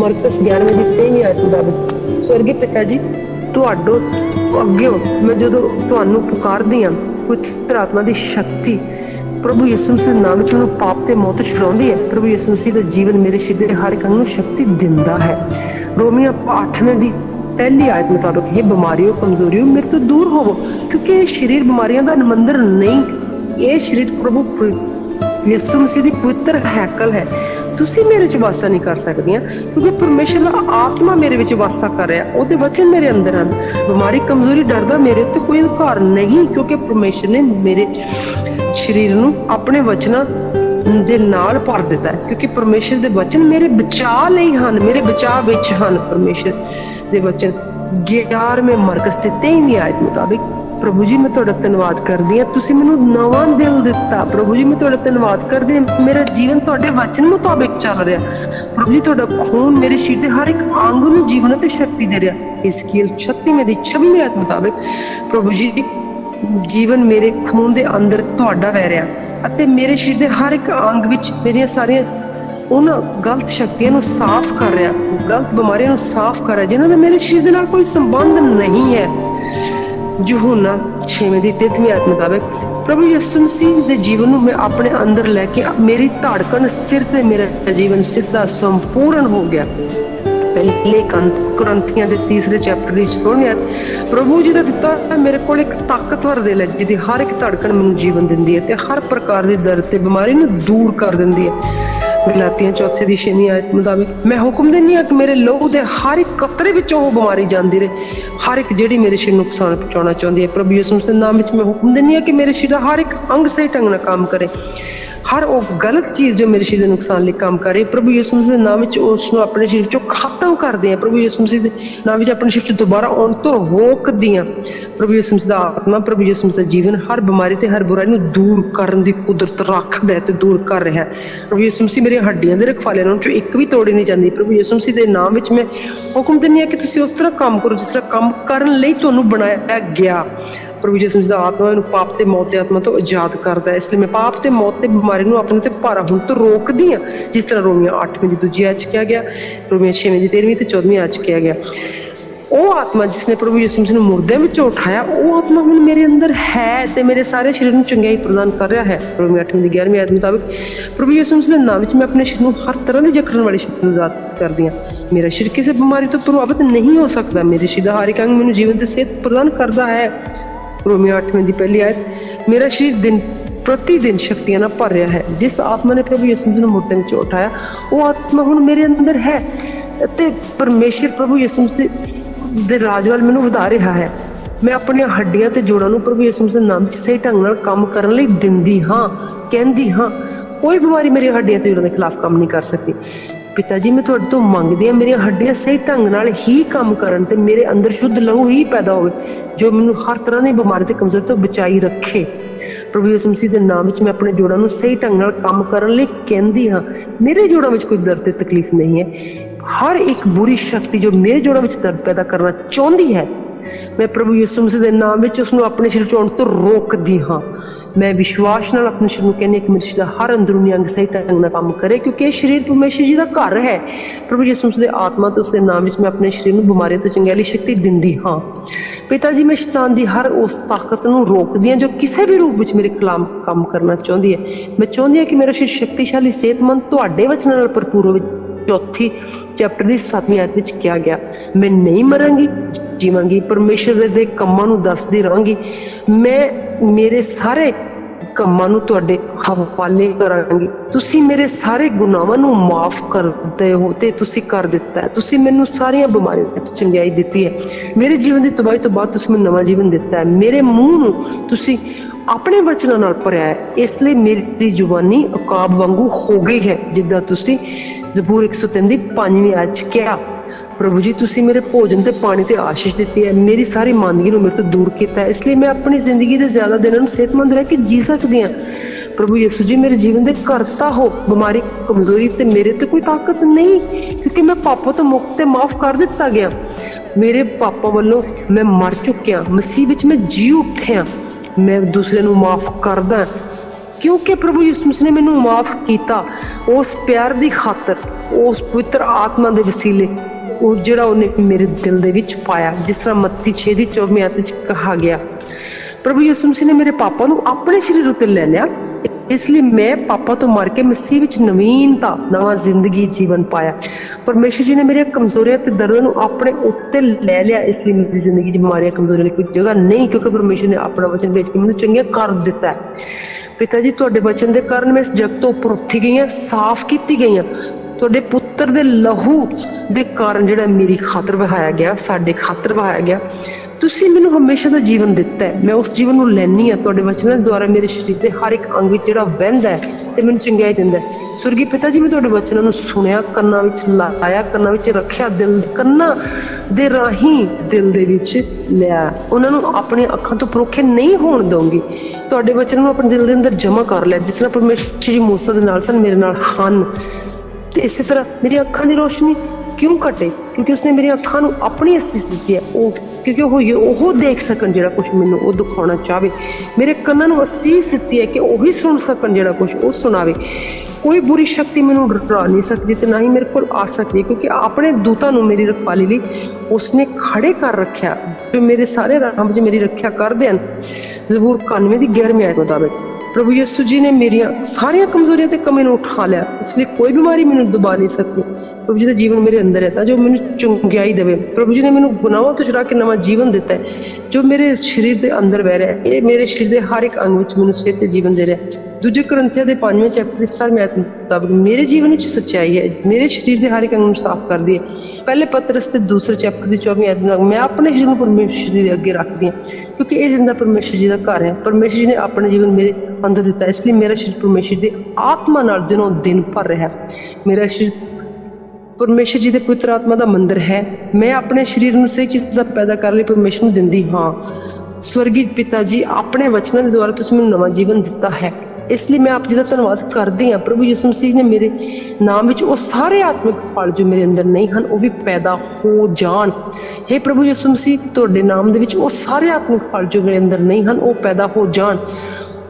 मरकुस 11वें दी 23वीं आयत मुताबिक स्वर्गीय पिता जी तुहाडो अग्गेओं मैं जदों तुहानूं पुकारदी हां पवित्र आत्मा दी शक्ति प्रभु यीशु मसीह नाम विच मैनूं पाप ते मौत छुड़ाउंदी है। प्रभु यीशु मसीह दा जीवन मेरे शरीर दे हर एक अंग नूं शक्ति दिंदा है। रोमियो 8वें दी पहली आयत मुताबिक ये बीमारियों कमजोरियों मेरे तो दूर होवो क्योंकि ये शरीर बीमारियों का मंदिर नहीं ये शरीर प्रभु यीशु मसीह दी पवित्र हैकल है। तुसी मेरे च वासा नहीं कर सकदियां क्योंकि परमेश्वर दा आत्मा मेरे विच वासा कर रहा है ओहदे वचन मेरे अंदर हैं। बीमारी कमजोरी डर दा मेरे उत्ते कोई अधिकार नहीं क्योंकि परमेश्वर ने मेरे शरीर नूं अपने वचनां दे नाल भर दिता है क्योंकि परमेश्वर दे वचन मेरे बचाव लई हन मेरे बचाव विच हन। परमेश्वर दे वचन 11वें मरकुस ते 23वीं आयत मुताबिक प्रभु जी मैं तुहाडा धन्नवाद करदी हां तुसीं मैनूं नवां दिल दिता। प्रभु जी मैं तुहाडा धन्नवाद करदी हां मेरा जीवन तुहाडे वचन मुताबिक चल रहा। प्रभु जी तुहाडा खून मेरे शरीर दे हर एक अंग नूं जीवन ते शक्ति दे रहा। इसकील 36वें दी 26वीं आयत मुताबिक प्रभु जी जीवन मेरे खून दे अंदर तुहाडा वह रहा ਅਤੇ ਮੇਰੇ शरीर ਦੇ हर एक अंग ਵਿੱਚ ਮੇਰੀਆਂ ਸਾਰੀਆਂ ਉਹਨਾਂ ਗਲਤ ਸ਼ਕਤੀਆਂ ਨੂੰ ਸਾਫ਼ ਕਰ ਰਿਹਾ ਗਲਤ ਬਿਮਾਰੀਆਂ ਨੂੰ ਸਾਫ਼ ਕਰ ਰਿਹਾ ਜਿਨ੍ਹਾਂ ਦਾ ਮੇਰੇ शरीर ਦੇ ਨਾਲ ਕੋਈ ਸੰਬੰਧ ਨਹੀਂ ਹੈ। यूहन्ना 6:33 आयत मुताबिक प्रभु यीशु मसीह दे जीवन नूं मैं अपने अंदर लैके मेरी धड़कन स्थिर ते मेरा जीवन सीधा संपूर्ण हो गया। पहले कुरंथियां दे 3 चैप्टर दी 16वीं आयत प्रभु जी दा दिता मेरे कोल एक ताकतवर दिल है जिहदी हर एक धड़कन मैनूं जीवन दिंदी है ते हर प्रकार दी दर्द ते बीमारी नूं दूर कर दिंदी है। गलातियां 4:6 आयत मुताबिक मैं हुक्म दिंदी हां कि मेरे लहू दे हर एक कतरे विचों वो बीमारी जांदी रहे, हर एक जिहड़ी मेरे शरीर नूं नुकसान पहुंचाउणा चाहुंदी है। प्रभु यीशु मसीह दे नाम विच मैं हुक्म दिंदी हां कि मेरे शरीर दा हर एक अंग सही ढंग नाल काम करे, हर वो गलत चीज जो मेरे शरीर दे नुकसान लई काम कर रही प्रभु यीशु मसीह दे नाम विच उस नूं अपने शरीर चों खत्म कर दियां। प्रभु यीशु मसीह दे नाम विच अपने शरीर च दोबारा आउण तों रोक दियां। प्रभु यीशु मसीह दा आत्मा प्रभु यीशु मसीह दा जीवन हर बीमारी ते हर बुराई नूं दूर करन दी कुदरत रखदा है ते दूर कर रहा है। प्रभु यीशु मसीह मेरी हड्डियां दे रखवाले उन्हां चों एक भी तोड़ी नहीं जांदी। प्रभु यीशु मसीह दे नाम विच मैं हुक्म दिंदी हां कि तुसीं उस तरह काम करो जिस तरह काम करन लई तुहानूं बनाया गया। प्रभु यीशु मसीह दा आत्मा मैनूं पाप ते मौत दे आत्मा तो आजाद करदा है, इसलिए मैं पाप ते मौत ते बीमारी नूं अपने ते भारा हुण तो रोकदी हां, जिस तरह रोमियो 8:2 आयत च कहा गया, रोमियो 6:13 ते 14 आयत च कहा गया। वो आत्मा जिसने प्रभु यीशु मसीह नूं मुर्दे विचों उठाया वो आत्मा हुण मेरे अंदर है ते मेरे सारे शरीर नूं चंगियाई प्रदान कर रहा है। रोमियो 8:11 आयत मुताबिक प्रभु यीशु मसीह दे नाम विच मैं अपने शरीर नूं हर तरह दी जकड़न वाली शक्ति नूं आजाद करदी हां। मेरा शरीर किसी बीमारी तो प्रभावित नहीं हो सकता, मेरे शरीर दा हर एक अंग मैनूं जीवन ते सेहत प्रदान करदा है। रोमियो 8:1 आयत मेरा शरीर दिन प्रतिदिन शक्तियां ना भर रहा है। जिस आत्मा ने प्रभु यीशु मसीह नूं मुर्दे विचों उठाया वो आत्मा हुण मेरे अंदर है ते परमेश्वर प्रभु यीशु मसीह दे राज वाल मैनूं वधा रहा है। मैं अपनी हड्डियां ते जोड़ां नूं प्रभु यीशु मसीह दे नाम च सही ढंग नाल काम करन लई दिंदी हां, कहंदी हां। कोई बीमारी मेरी हड्डियां ते जोड़ां दे खिलाफ काम नहीं कर सकती। पिता जी मैं तुहाडे तो मंगदी हां मेरी हड्डियां सही ढंग नाल ही काम करन ते मेरे अंदर शुद्ध लहू ही पैदा होवे जो मैनूं हर तरह दी बीमारी ते कमजोरी तो बचाई रखे। प्रभु यीशु मसीह दे नाम विच मैं अपने जोड़ां नूं सही ढंग नाल काम करन लई कहंदी हां। मेरे जोड़ां विच कोई दर्द ते तकलीफ नहीं है। हर एक बुरी शक्ति जो मेरे जोड़ां विच दर्द पैदा करना चाहुंदी है मैं प्रभु यीशु मसीह दे नाम विच उस नूं अपने शरीर चों आउण तों रोकदी हां। मैं विश्वास नाल अपने शरीर नूं कहनी कि मेरे शरीर दा हर अंदरूनी अंग सही ढंग नाल काम करे क्योंकि शरीर परमेश्वर जी दा घर है। प्रभु यीशु मसीह दे आत्मा ते उसदे नाम विच मैं अपने शरीर नूं बीमारी तो चंगियाई शक्ति दिंदी हां। पिता जी मैं शैतान दी हर उस ताकत नूं रोकदी हां जो किसी भी रूप विच मेरे खिलाफ काम करना चाहुंदी है। मैं चाहुंदी हां कि मेरा शरीर शक्तिशाली सेहतमंद तुहाडे वचनां नाल भरपूर होवे। चौथी चैप्टर दी 7वीं आयत विच कहा गया मैं नहीं मरांगी जीवांगी, परमेश्वर दे कम्मां नूं दसदी रहांगी। मैं मेरे सारे कम्मां नूं तुहाडे हवाले करांगी। तुसीं मेरे सारे गुनाहां नूं माफ करदे हो ते तुसीं कर दित्ता है। तुसीं मैनूं सारियां बीमारियां तो चंगियाई दित्ती है। मेरे जीवन दी तबाही तो बाद तुसीं मैनूं नवां जीवन दित्ता है। मेरे मूँह नूं तुसीं अपने वचनां नाल भरिया है, इसलिए मेरी जुबानी अकाब वांगू हो गई है जिद्दां तुसीं ज़बूर 103 दी 5वीं आयत च कहा। प्रभु जी तुसीं मेरे भोजन ते पानी ते आशीष दित्ती है, मेरी सारी मांदगी नूं मेरे तो दूर किया है, इसलिए मैं अपनी जिंदगी दे ज्यादा दिनां नूं सेहतमंद रह के जी सकदी हां। प्रभु यीशु जी मेरे जीवन दे करता हो। बीमारी कमजोरी ते मेरे ते कोई ताकत नहीं क्योंकि मैं पापों तो मुक्त ते माफ कर दिता गया। मेरे पापों वालों मैं मर चुकिया, मसीह विच मैं जी उठिया। मैं दूसरे नूं माफ करदा क्योंकि प्रभु यीशु मसीह ने मैनूं माफ किया उस प्यार दी खातर, उस पवित्र आत्मा दे वसीले ਉਹ ਜਿਹੜਾ ਉਹਨੇ ਮੇਰੇ ਦਿਲ ਦੇ ਵਿੱਚ ਪਾਇਆ, ਜਿਸ ਤਰ੍ਹਾਂ ਮੱਤੀ 6:24 ਆਇਤ ਵਿੱਚ ਕਹਾ ਗਿਆ। ਪ੍ਰਭੂ ਯਿਸੂ ਮਸੀਹ ਨੇ ਮੇਰੇ ਪਾਪਾ ਨੂੰ ਆਪਣੇ ਸਰੀਰ ਉੱਤੇ ਲੈ ਲਿਆ, इसलिए मैं पापा तो मर के मसीह विच नवीनता नवा जिंदगी जीवन पाया। परमेश्वर जी ने मेरी कमजोरियां ते दर्द नूं अपने उत्ते ले लिया, इसलिए मेरी जिंदगी च बीमारियां कमजोरियां की कोई जगह नहीं क्योंकि परमेश्वर ने अपना वचन भेज के मैनूं चंगिया कर दिता है। पिता जी तुहाडे वचन दे कारण मैं इस जग तो उपर उठी गई हां, साफ कीती गई हां। तुहाडे पुत्र दे लहू दे कारण जिहड़ा मेरी खातर वहाया गया, साडे खातर वहाया गया, तुसीं मैनूं हमेशा दा जीवन दिता है। मैं उस जीवन नूं लैनी हां तुहाडे वचनां द्वारा। मेरे शरीर दे हर एक अंग विच जिहड़ा वहिंदा है ते मैनूं चंगियाई दिंदा है। सुरगी पिता जी मैं तुहाडे वचनां नूं सुणिया, कन्नां विच लाया, कन्नां विच रखिया, दिल कन्नां दे राहीं दिल दे विच लिया, उन्हां नूं अपनी अखां तो परोखे नहीं होण दूंगी। तुहाडे वचनां नूं अपने दिल दे अंदर जमा कर लिया, जिस तरह परमेश्वर जी मूसा दे नाल सन मेरे नाल हन। ते इस तरह मेरी अखां दी रोशनी क्यों कटे? क्योंकि उसने मेरी अखां नूं अपनी असीस दित्ती है, क्योंकि ਉਹ देख सकन ਜਿਹੜਾ कुछ मैनूं ਉਹ दिखाना चाहे। मेरे कन्नां नूं असीस दित्ती है कि ਉਹੀ सुन सकन ਜਿਹੜਾ कुछ ਉਹ सुनावे। कोई बुरी शक्ति मैनूं डरा नहीं सकती ते ना ही मेरे कोल आ सकती है, क्योंकि अपने दूतां नूं मेरी रखवाली लई उसने खड़े कर रखिया, जो मेरे सारे राह विच मेरी रखिया करदे हन। ज़बूर 91 ਦੀ 11ਵੀਂ आयत मुताबिक प्रभु यीशु जी ने मेरिया सारिया कमजोरियां ते कमी नूं उठा लिया, इसलिए कोई बीमारी मैनूं दबा नहीं सकती। प्रभु जी का जीवन मेरे अंदर है जो मैनूं चंगियाई देवे। प्रभु जी ने मैनूं गुनाहों तो छुड़ा के नवा जीवन दिता है, जो मेरे शरीर के अंदर बह रहा है। ये मेरे शरीर के हर एक अंग विच मैनूं सेहत ते जीवन दे रहा है। दूजे कुरिन्थियों के 5वें चैप्टर की 17वीं आयत मुताबिक मेरे जीवन में सच्चाई है, मेरे शरीर के हर एक अंग साफ कर दी है। पहले पतरस के दूसरे चैप्टर की 24वीं आयत मुताबिक मैं अपने शरीर को परमेश्वर जी के अगे रखती हूँ, क्योंकि ये जिंदा परमेश्वर जी का घर है। परमेश्वर जी ने अपने जीवन मेरे अंदर दिता, इसलिए मेरा शरीर परमेश्वर की आत्मा नाल दिनों दिन भर रहा है। मेरा शरीर परमेश्वर जी के पवित्र आत्मा का मंदिर है। मैं अपने शरीर में सही चीज़ां पैदा कर लिए परमेश्वर को दिंदी हाँ। स्वर्गीय पिता जी अपने वचनों के द्वारा तुसीं मैनूं नवा जीवन दिता है, इसलिए मैं आप जी का धन्नवाद करती हाँ। प्रभु यीशु मसीह ने मेरे नाम विच वो सारे आत्मिक फल जो मेरे अंदर नहीं हैं वो भी पैदा हो जान। हे प्रभु यीशु मसीह तुहाडे नाम दे विच वो सारे आत्मिक फल जो मेरे अंदर नहीं हैं वो पैदा हो जान।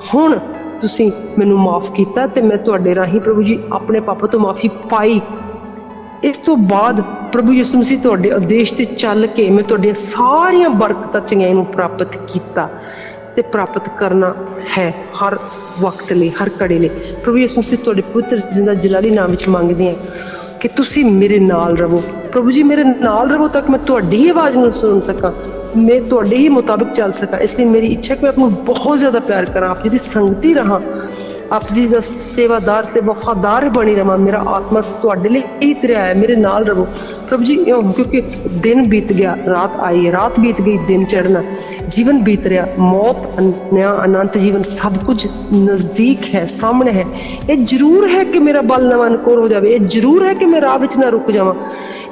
हुण तुसीं मैनूं माफ़ कीता ते मैं तुहाडे राही प्रभु जी अपने पापा तो माफ़ी पाई। इस तो बाद प्रभु यीशु मसीह तुहाडे आदेश ते चल के मैं तुहाडियां सारियां बरकतां चंगाई नूं प्राप्त कीता ते प्राप्त करना है हर वक्त लिए, हर घड़ी लिए। प्रभु यीशु मसीह तुहाडे पवित्र जिंदा जलाली नाम विच मंगदी हां कि तुसीं मेरे नाल रहो। प्रभु जी मेरे नाल रहो ताकि मैं तुहाडी ही आवाज़ नूं सुन सकां, मैं तुहाडे ही मुताबिक चल सकां। इसलिए मेरी इच्छा है कि मैं आपनूं बहुत ज़्यादा प्यार करां, आप जी दी संगति रहां, आप जी दा सेवादार ते वफादार बनी रहां। मेरा आत्मा तुहाडे लई ही तरिया है, मेरे नाल रहो प्रभु जी। क्योंकि दिन बीत गया, रात आई, रात बीत गई, दिन चढ़ना, जीवन बीत रहा, मौत नया अनंत जीवन सब कुछ नज़दीक है, सामने है। ये जरूर है कि मेरा बल नवा नकोर हो जाए, ये जरूर है कि मैं राह विच ना रुक जावां,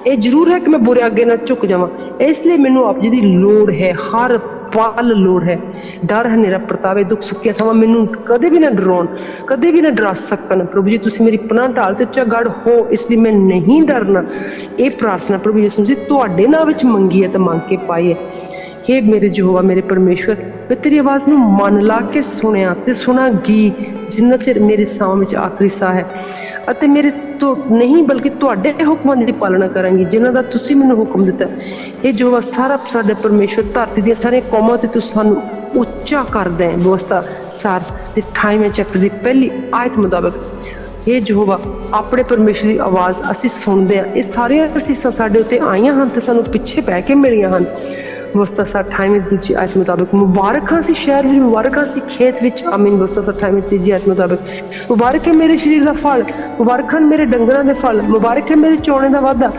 ये जरूर है कि मैं बुरे अगे ना झुक जावां। इसलिए मैनूं आप जी दी लोड़ है, हर पल लोड़ है। डर है मेरा परतावे, दुख सुखिया थमां मैनूं कदे भी ना डराउण, कदे भी ना डरा सकन। प्रभु जी तुसीं मेरी पनाह ढाल ते उच्चा गढ़ हो, इसलिए मैं नहीं डरना। ये प्रार्थना प्रभु यीशु मसीह तुहाडे नाम विच मंगी है ते मंग के पाई है। हे मेरे यहोवा मेरे परमेश्वर, मैं तेरी आवाज़ नूं मन ला के सुनिया ते सुनागी जिन्ना चिर मेरे साह विच आखिरी साह है, अते मेरे तो नहीं बल्कि तुहाडे हुक्मां दी पालना करांगी जिन्हां दा तुसीं मैनूं हुक्म दिता। हे यहोवा सारा साडे परमेश्वर धरती दी सारियां कौमां ते तू सानूं उच्चा करदा है। व्यवस्था सार दे 28वें चैप्टर दी पहली आयत मुताबिक हे यहोवा अपने परमेश्वर की आवाज़ असीं सुनते हैं। ये सारियां असीसां साडे उत्ते आईयां हन ते सानूं पिछे पै के मिलियां हन। व्यवस्था 28वें दूजी आयत मुताबिक मुबारक सी शहर विच, मुबारक सी खेत विच। आमीन। व्यवस्था 28वें तीजी आयत मुताबिक मुबारक है मेरे शरीर का फल, मुबारक हैं मेरे डंगरां दे फल, मुबारक है मेरे चौणे का वाधा,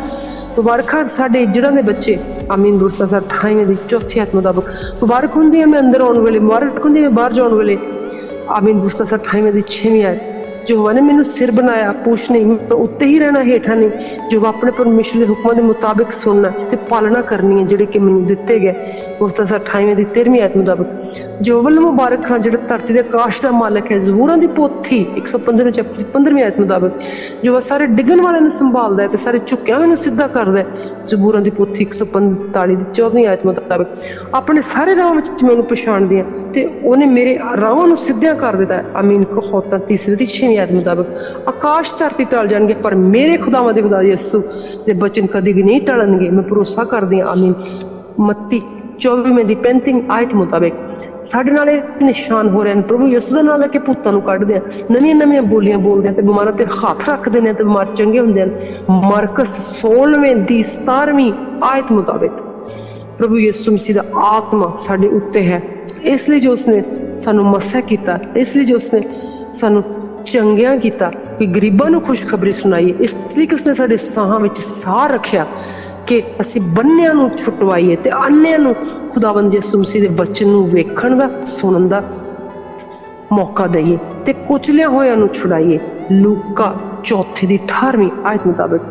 मुबारक हैं साडे इज्जड़ां दे बच्चे। आमीन। व्यवस्था 28वें दी चौथी आयत मुताबिक मुबारक हुंदी है मैं अंदर आउण वेले, मुबारक हुंदी मैं बाहर जाउण वेले। आमीन। व्यवस्था 28वें दी 6वीं आयत यहोवा ने मैनूं सिर बनाया, पूछ नहीं, मैं उत्ते ही रहना, हेठा नहीं। जो अपने परमेश्वर के हुक्मां दे मुताबिक सुनना ते पालना करनी है जिहड़े कि मैनूं दित्ते गए। उसदा 28वें दी 13वीं आयत मुताबिक जो वल मुबारक हां जिहड़ा धरती दे आकाश दा मालक है। ज़बूरां दी पोथी 115वें चैप्टर 15वीं आयत मुताबिक जो सारे डिगण वाले नूं संभालदा है ते सारे झुकिया होए नूं सीधा करदा है। ज़बूरां दी पोथी 145 दी 14वीं आयत मुताबिक अपने सारे राह विच मैनूं पछाणदी है ते ओहने मेरे राहां नूं सीधा कर दित्ता है। आमीन। कहोतां 3 दी 6वीं आयत मुताबिक आकाश धरती टल जाएंगे पर मेरे खुदावां दे खुदा यीशु दे वचन कदी भी नहीं टलणगे, मैं भरोसा करदी हां। आमीन। मत्ती 24वें दी 35वीं आयत मुताबिक साडे नाल निशान हो रहे हैं। प्रभु यीशु दा नाम लेके भूतां नूं कढदे हैं, नवीं नवीं बोलियां बोलदे हैं ते बीमारां ते हत्थ रखदे ने ते बीमार चंगे हुंदे हैं। मार्कस 16वें दी 17वीं आयत मुताबिक प्रभु यीशु मसीह दा आत्मा साडे उत्ते है, इसलिए जो उसने सानू मसा कीता, इसलिए जो उसने सानू चंगिया कीता कि गरीबां नूं खुशखबरी सुनाई, इसलिए कि उसने साडे साहां विच साह रखिया कि असीं बन्नियां नूं छुटवाईए ते अन्नियां नूं खुदावंद यीशु मसीह दे वचन नूं वेखण दा सुणन दा मौका दईए ते कुचलिया होया नूं छुड़ाईए। लूका 4 दी 18वीं आयत मुताबिक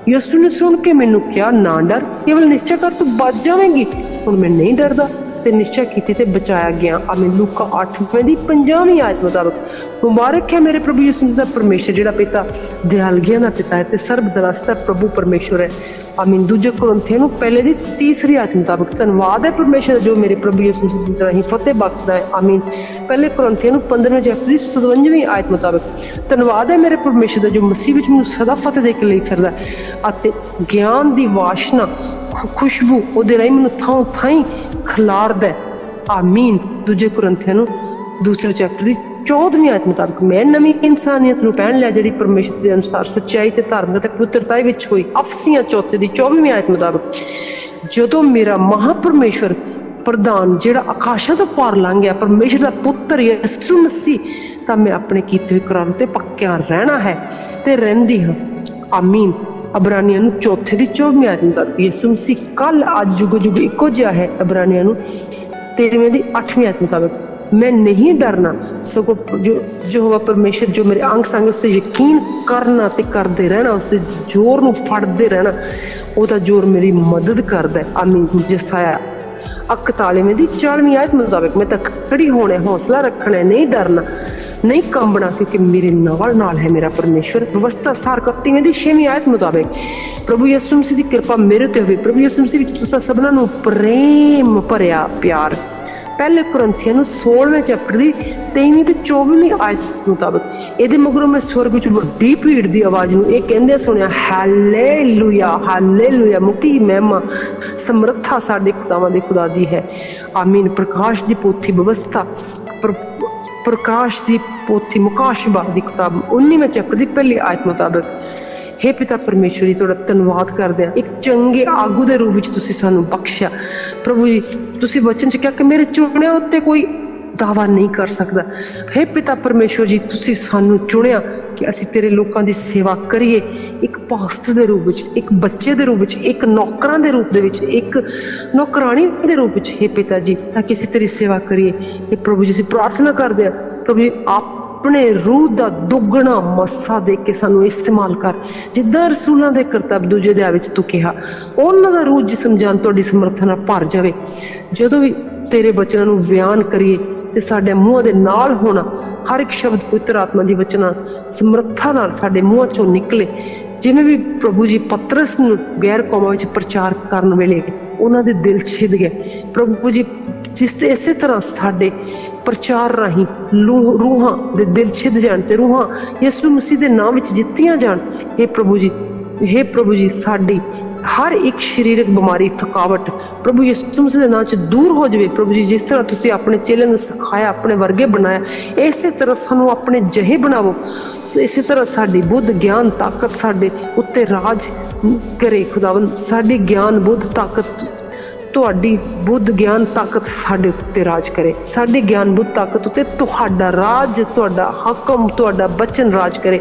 यीशु ने सुन के मैनू क्या ना डर, केवल निश्चय कर तू बच जावेंगी। हुण मैं नहीं डरदा, ते निश्चय कीती ते बचाया गया। आमीन। लूका 8:5 आयत मुताबिक मुबारक है मेरे प्रभु यीशु मसीह दा परमेश्वर जिहड़ा पिता दयालगियां दा पिता है ते सर्वदयालु दा प्रभु परमेश्वर है। आमीन। दूजे कुरिन्थियों नूं पहले दी 3 आयत मुताबिक धन्नवाद है परमेश्वर जो मेरे प्रभु यीशु मसीह दी तरह ही फतेह बख्शदा है। आमीन। पहले कुरिन्थियों नूं 15वें चैप्टर दी 57वीं आयत मुताबिक धन्नवाद है मेरे परमेश्वर दा जो मसीह विच मैनूं सदा फतेह दे के लई फिरदा है अते ज्ञान दी वाशना खुशबू ਉਹਦੇ ਲਈ ਮੈਨੂੰ ਥਾਂ ਥਾਈਂ ਖਿਲਾਰਦਾ ਹੈ। ਆਮੀਨ। ਦੂਜੇ ਕੁਰਿੰਥੀਆਂ ਨੂੰ ਦੂਸਰੇ ਚੈਪਟਰ ਦੀ 14ਵੀਂ ਆਇਤ ਮੁਤਾਬਕ ਮੈਂ ਨਵੀਂ ਇਨਸਾਨੀਅਤ ਨੂੰ ਪਹਿਨ ਲਿਆ ਜਿਹੜੀ ਪਰਮੇਸ਼ਰ ਦੇ ਅਨੁਸਾਰ ਸੱਚਾਈ ਤੇ ਧਾਰਮਿਕਤਾ ਤੇ ਪਵਿੱਤਰਤਾ ਵਿੱਚ ਹੋਈ। ਅਫਸੀਆਂ 4 ਦੀ 24ਵੀਂ ਆਇਤ ਮੁਤਾਬਕ ਜਦੋਂ ਮੇਰਾ ਮਹਾਪਰਮੇਸ਼ਵਰ ਪ੍ਰਧਾਨ ਜਿਹੜਾ ਆਕਾਸ਼ਾਂ ਤੋਂ ਪਾਰ ਲੰਘ ਗਿਆ ਪਰਮੇਸ਼ਰ ਦਾ ਪੁੱਤਰ ਯਿਸੂ ਮਸੀਹ ਤਾਂ ਮੈਂ ਆਪਣੇ ਕੀਤੇ ਹੋਏ ਕਰਾਰ ਤੇ ਪੱਕਿਆ ਰਹਿਣਾ ਹੈ ਤੇ ਰਹਿੰਦੀ ਹਾਂ। ਆਮੀਨ। ਅਬਰਾਨੀਆਂ ਨੂੰ 4 ਦੀ 24ਵੀਂ ਆਇਤ ਮੁਤਾਬਕ ਯਿਸੂ ਮਸੀਹ ਕੱਲ ਅੱਜ ਜੁਗੋ ਜੁਗ ਇੱਕੋ ਜਿਹਾ ਹੈ। ਅਬਰਾਨੀਆਂ ਨੂੰ 13ਵੇਂ ਦੀ 8ਵੀਂ ਆਇਤ ਮੁਤਾਬਕ मैं नहीं डरना सगों जो यहोवा परमेश्वर जो मेरे अंग संग उस यकीन करना ते करते रहना उसके जोर नूं फड़ते रहना ਉਹਦਾ जोर मेरी मदद करता है। आमीन। जसाया 41 ਦੀ 40ਵੀਂ आयत मुताबिक मैं तो खड़ी होने हौसला रखना है नहीं डरना नहीं कंबना क्योंकि मेरे नाल है मेरा परमेश्वर। व्यवस्था सार 31 ਦੀ 6ਵੀਂ आयत मुताबिक प्रभु यीशु मसीह की कृपा मेरे ते होवे। प्रभु यीशु मसीह विच तुसां सबना नूं प्रेम भरिया प्यार। पहले कुरिन्थियों नूं 16वें चैप्टर की 23ਵੀਂ ਤੇ 24ਵੀਂ आयत मुताबिक ਇਹਦੇ मगरों मैं स्वर्ग ਵਿੱਚ ਵੱਡੀ ਭੀੜ ਦੀ ਆਵਾਜ਼ ਨੂੰ ਇਹ ਕਹਿੰਦੇ ਸੁਣਿਆ ਹਾਲੇਲੂਇਆ ਹਾਲੇਲੂਇਆ ਮੁਕਤੀ ਮਹਿਮਾ ਸਮਰੱਥਾ ਸਾਡੇ ਖੁਦਾਵਾਂ ਦੇ ਖੁਦਾ ਦੀ ਹੈ। ਆਮੀਨ। प्रकाश ਦੀ ਪੋਥੀ ਵਿਵਸਥਾ प्रकाश ਦੀ ਪੋਥੀ ਮੁਕਾਸ਼ਬਾ ਦੀ ਕਿਤਾਬ 19ਵੇਂ ਚੈਪਟਰ ਦੀ ਪਹਿਲੀ ਆਇਤ ਮੁਤਾਬਕ हे पिता परमेश्वर जी तुहाडा धन्नवाद करदे हां एक चंगे आगू दे रूप विच तुसीं सानूं बख्शिया। प्रभु जी तुसीं वचन च कहा कि मेरे चुणिया उत्ते कोई दावा नहीं कर सकदा। हे पिता परमेश्वर जी तुसीं सानूं चुणिया कि असीं तेरे लोकां दी सेवा करिए एक पास्टर दे रूप विच एक बच्चे दे रूप विच एक नौकरां दे रूप दे विच एक नौकरानी दे रूप विच। हे पिता जी ताकि असीं तेरी सेवा करिए। हे प्रभु जी असीं प्रार्थना करदे हां प्रभु जी आप अपने रूह का दुगना मस्सा दे के सानू इस्तेमाल कर जिद्दां रसूलों के करतब दूजे अध्याय विच तू कहा उन्हां दा रूह जिस्म जान तुहाडी समर्था नाल भर जावे। जदों भी तेरे वचनां नूं बयान करिए ते साडे मूहां दे नाल होना हर एक शब्द पवित्र आत्मा दी वचनां समर्था नाल साडे मूहां चों निकले। जिवें भी प्रभु जी पतरस नूं गैर कौमां विच प्रचार करन वेले उन्हां दे दिल छिद गए प्रभु जी जिस इसे तरह साडे प्रचार राही रूहां दे दिल छिद जाण ते रूहां यीशु मसीह दे नाम विच जित्तियां जाण। हे प्रभु जी साडी हर एक शरीरक बीमारी थकावट प्रभु यीशु मसीह दे नाम च दूर हो जाए। प्रभु जी जिस तरह तुसीं अपने चेले नूं सिखाया अपने वर्गे बनाया इसे तरह सानू अपने जहे बनावो। इसे तरह साडी बुद्ध ज्ञान ताकत साडे उत्ते राज करे। खुदावंद साडी ज्ञान बुद्ध ताकत तुहाडी बुद्ध ज्ञान ताकत साडे उत्ते राज करे। साडे ज्ञान बुद्ध ताकत उत्ते तुहाडा राज तुहाडा हकम तुहाडा बचन राज करे।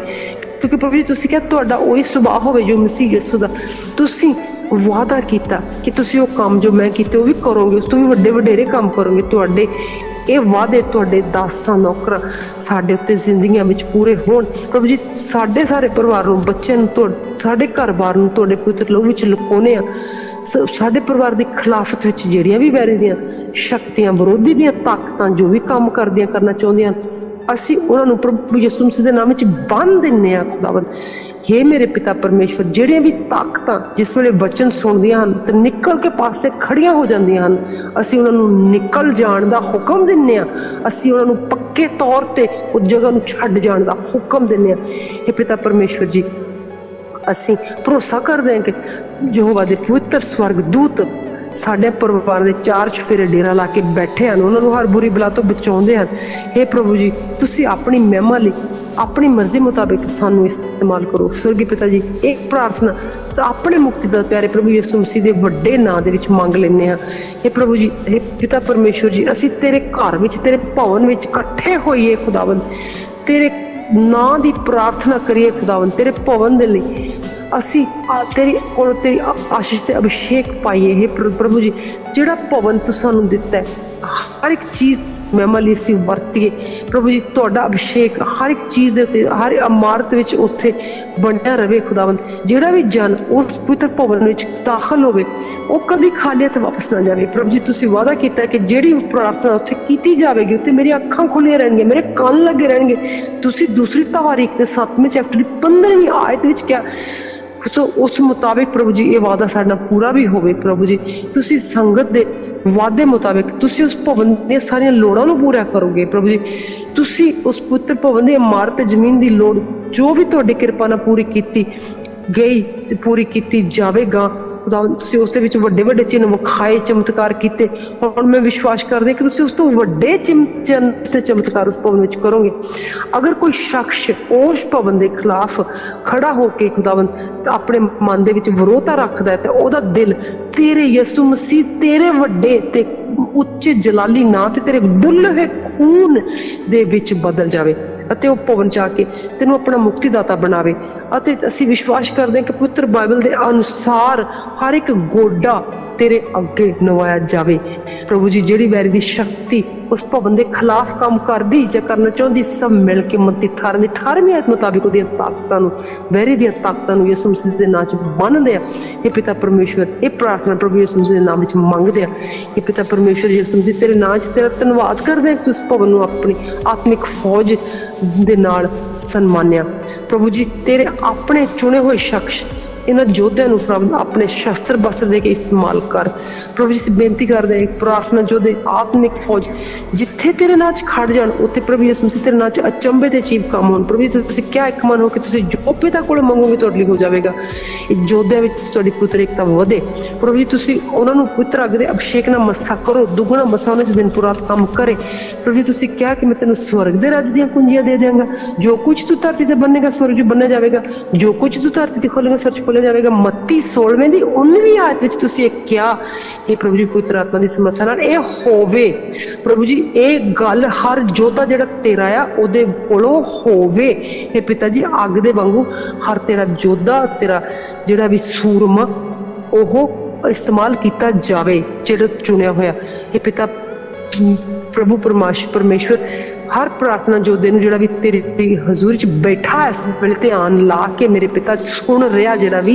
क्योंकि प्रभु जी तुसीं क्या तुहाडा ओही सुभाव होवे जो मसीह यीशु दा तुसीं वादा कीता कि तुसीं वो काम जो मैं कीते वो भी करोगे उस तो भी वड्डे वडेरे काम करोगे। तुहाडे ये वादे तुहाडे दासां नौकरां साडे उत्ते जिंदगियां विच पूरे होण। प्रभु जी साडे सारे परिवार नूं बच्चें नूं साडे घर-बार नूं तुहाडे पवित्र लहू विच लुकाउने आ। साडे परिवार दी खिलाफत विच जिहड़ियां भी वैरी दियां शक्तियां विरोधी दियां ताकतां जो भी काम करदियां करना चाहुंदियां असीं उन्हां नूं प्रभु यीशु मसीह दे नाम विच बन्ध दिन्ने आ। खुदावंद हे मेरे पिता परमेश्वर जिहड़ियां भी ताकतां जिस वेले वचन सुणदियां हन ते निकल के पासे खड़ियां हो जांदियां हन असीं उन्हां नूं निकल जाण दा हुक्म दिन्ने आ। असीं उन्हां नूं पक्के तौर ते उस जगह नूं छड्ड जाण दा हुक्म दिन्ने आ। हे पिता परमेश्वर जी असीं भरोसा करदे हां कि यहोवा दे पवित्र स्वर्ग दूत साडे परिवार दे चार चफेरे डेरा ला के बैठे हैं उन्होंने हर बुरी बला तो बचाउंदे हैं। हे प्रभु जी तुसीं अपनी महिमा लई अपनी मर्जी मुताबिक सानू इस्तेमाल करो। स्वर्गीय पिता जी एक प्रार्थना अपने मुक्तिदाता प्यारे प्रभु यीशु मसीह दे वड्डे नां दे विच मंग लैने आ। हे प्रभु जी हे पिता परमेश्वर जी असीं तेरे घर विच तेरे भवन विच इकट्ठे होइए खुदावंद तेरे नां दी प्रार्थना करिए खुदावंद तेरे भवन दे लई असी तेरी कोल तेरी आशीष ते अभिषेक पाइए। हे प्रभु जी जिहड़ा भवन तू सानू दिता है हर एक चीज महिमा लई असीं वरतीए। प्रभु जी तुहाडा अभिषेक हर एक चीज़ दे उत्ते, हर इमारत विच उत्थे बणिया रहे खुदावन। जिहड़ा भी जन उस पवित्र भवन विच दाखल होवे वो कदी खाली हत्थ वापस ना जावे। प्रभु जी तुसीं वादा कीता कि जिहड़ी प्रार्थना उत्थे कीती जावेगी उत्ते मेरी अखां खुलियां रहणगीਆਂ, मेरे कान लगे रहणगे। तुसीं दूसरी तवारीख दे 7वें चैप्टर दी 15वीं आयत विच क्या सो उस मुताबिक प्रभु जी ये वादा साडा पूरा भी होवे। प्रभु जी तुसीं संगत दे वादे मुताबिक तुसीं उस भवन दी सारियां लोड़ां नूं पूरा करोगे। प्रभु जी तुसीं उस पवित्र भवन दी इमारत जमीन दी लोड़ जो भी तुहाडी किरपा नाल पूरी कीती गई पूरी कीती जावेगा खुदावन। तुसीं उस दे विच वड्डे वड्डे चिन्ह विखाए, चमत्कार कीते। हुण मैं विश्वास करदी कि तुसीं उस तो वड्डे चिन्ह ते चमत्कार उस भवन विच करोगे। अगर कोई शख्स उस भवन दे खिलाफ खड़ा होके खुदावन अपने मन दे विच विरोधता रखदा है ते ओहदा दिल तेरे यसू मसीह तेरे वड्डे ते उच्चे जलाली नां ते तेरे डुल्हे खून दे विच बदल जावे ਅਤੇ ਉਹ ਭਵਨ ਜਾ ਕੇ ਤੈਨੂੰ ਆਪਣਾ ਮੁਕਤੀਦਾਤਾ ਬਣਾਵੇ। ਅਤੇ ਅਸੀਂ ਵਿਸ਼ਵਾਸ ਕਰਦੇ ਹਾਂ ਕਿ ਪਵਿੱਤਰ ਬਾਈਬਲ ਦੇ ਅਨੁਸਾਰ ਹਰ ਇੱਕ ਗੋਡਾ तेरे अगे नवाया जावे। प्रभु जी जिहड़ी वैरी दी शक्ति उस भवन के खिलाफ काम करदी जां करना चाहुंदी सब मिल के मत्ती 18वीं आयत मुताबिक उहदी ताकतां नूं वैरी दी ताकतां नूं यीशु मसीह दे नाम च बन्नदे आ। ये पिता परमेश्वर ये प्रार्थना प्रभु यीशु मसीह दे नाम विच मंगदे आ। ये पिता परमेश्वर यीशु मसीह तेरे नाम च तेरा धन्नवाद करदे आ कि उस भवन नूं अपनी आत्मिक फौज दे नाल सन्मानिया। प्रभु जी तेरे अपने चुने हुए शख्स इन्हां योद्धिਆਂ ਨੂੰ प्रभु अपने शस्त्र बस्त्र दे के इस्तेमाल कर। प्रभु जी बेनती करदे प्रार्थना योद्धे आत्मिक फौज जिथे तेरे नाम च खड़ जाण उत्थे प्रभु यीशु मसीह तेरे नाम च अचंभे ते अजीब काम होण। प्रभु जी तुसीं क्या एक मन हो कि तुसीं जो पिता कोल मंगोगे तुहाडे लई हो जावेगा। योद्धिਆਂ विच तुहाडी पुत्र एकता वधे। प्रभु जी तुसीं उन्हां नूं पवित्र अग दे अभिषेक नाल मस्सा करो, दुगना मस्सा उन्हां च दिन पुरात काम करे। प्रभु जी तुसीं क्या कि मैं तैनूं स्वर्ग दे राज दीआं कुंजियां दे देंगा। जो कुछ तू धरती ते बन्नेगा स्वर्ग च बन्निया जावेगा, जो कुछ तू धरती ते खोलेगा स्वर्ग च खोलिया जावेगा। मत्ती 16वें दी 19वीं आयत विच तुसीं क्या ये प्रभु जी पवित्र आत्मा दी समर्था नाल ए होवे। प्रभु जी ये गल हर जोधा जिहड़ा तेरा आ ओदे कोलों होवे। हे पिता जी अग दे वांगू हर तेरा जोधा तेरा जिहड़ा भी सूरमा ओहो इस्तेमाल किया जावे जिहड़ा चुनिया होया। हे पिता प्रभु परमेश्वर हर प्रार्थना योद्धे नूं जिहड़ा भी तेरी हजूरी च बैठा है इस वेले ध्यान ला के मेरे पिता सुन रहा जिहड़ा भी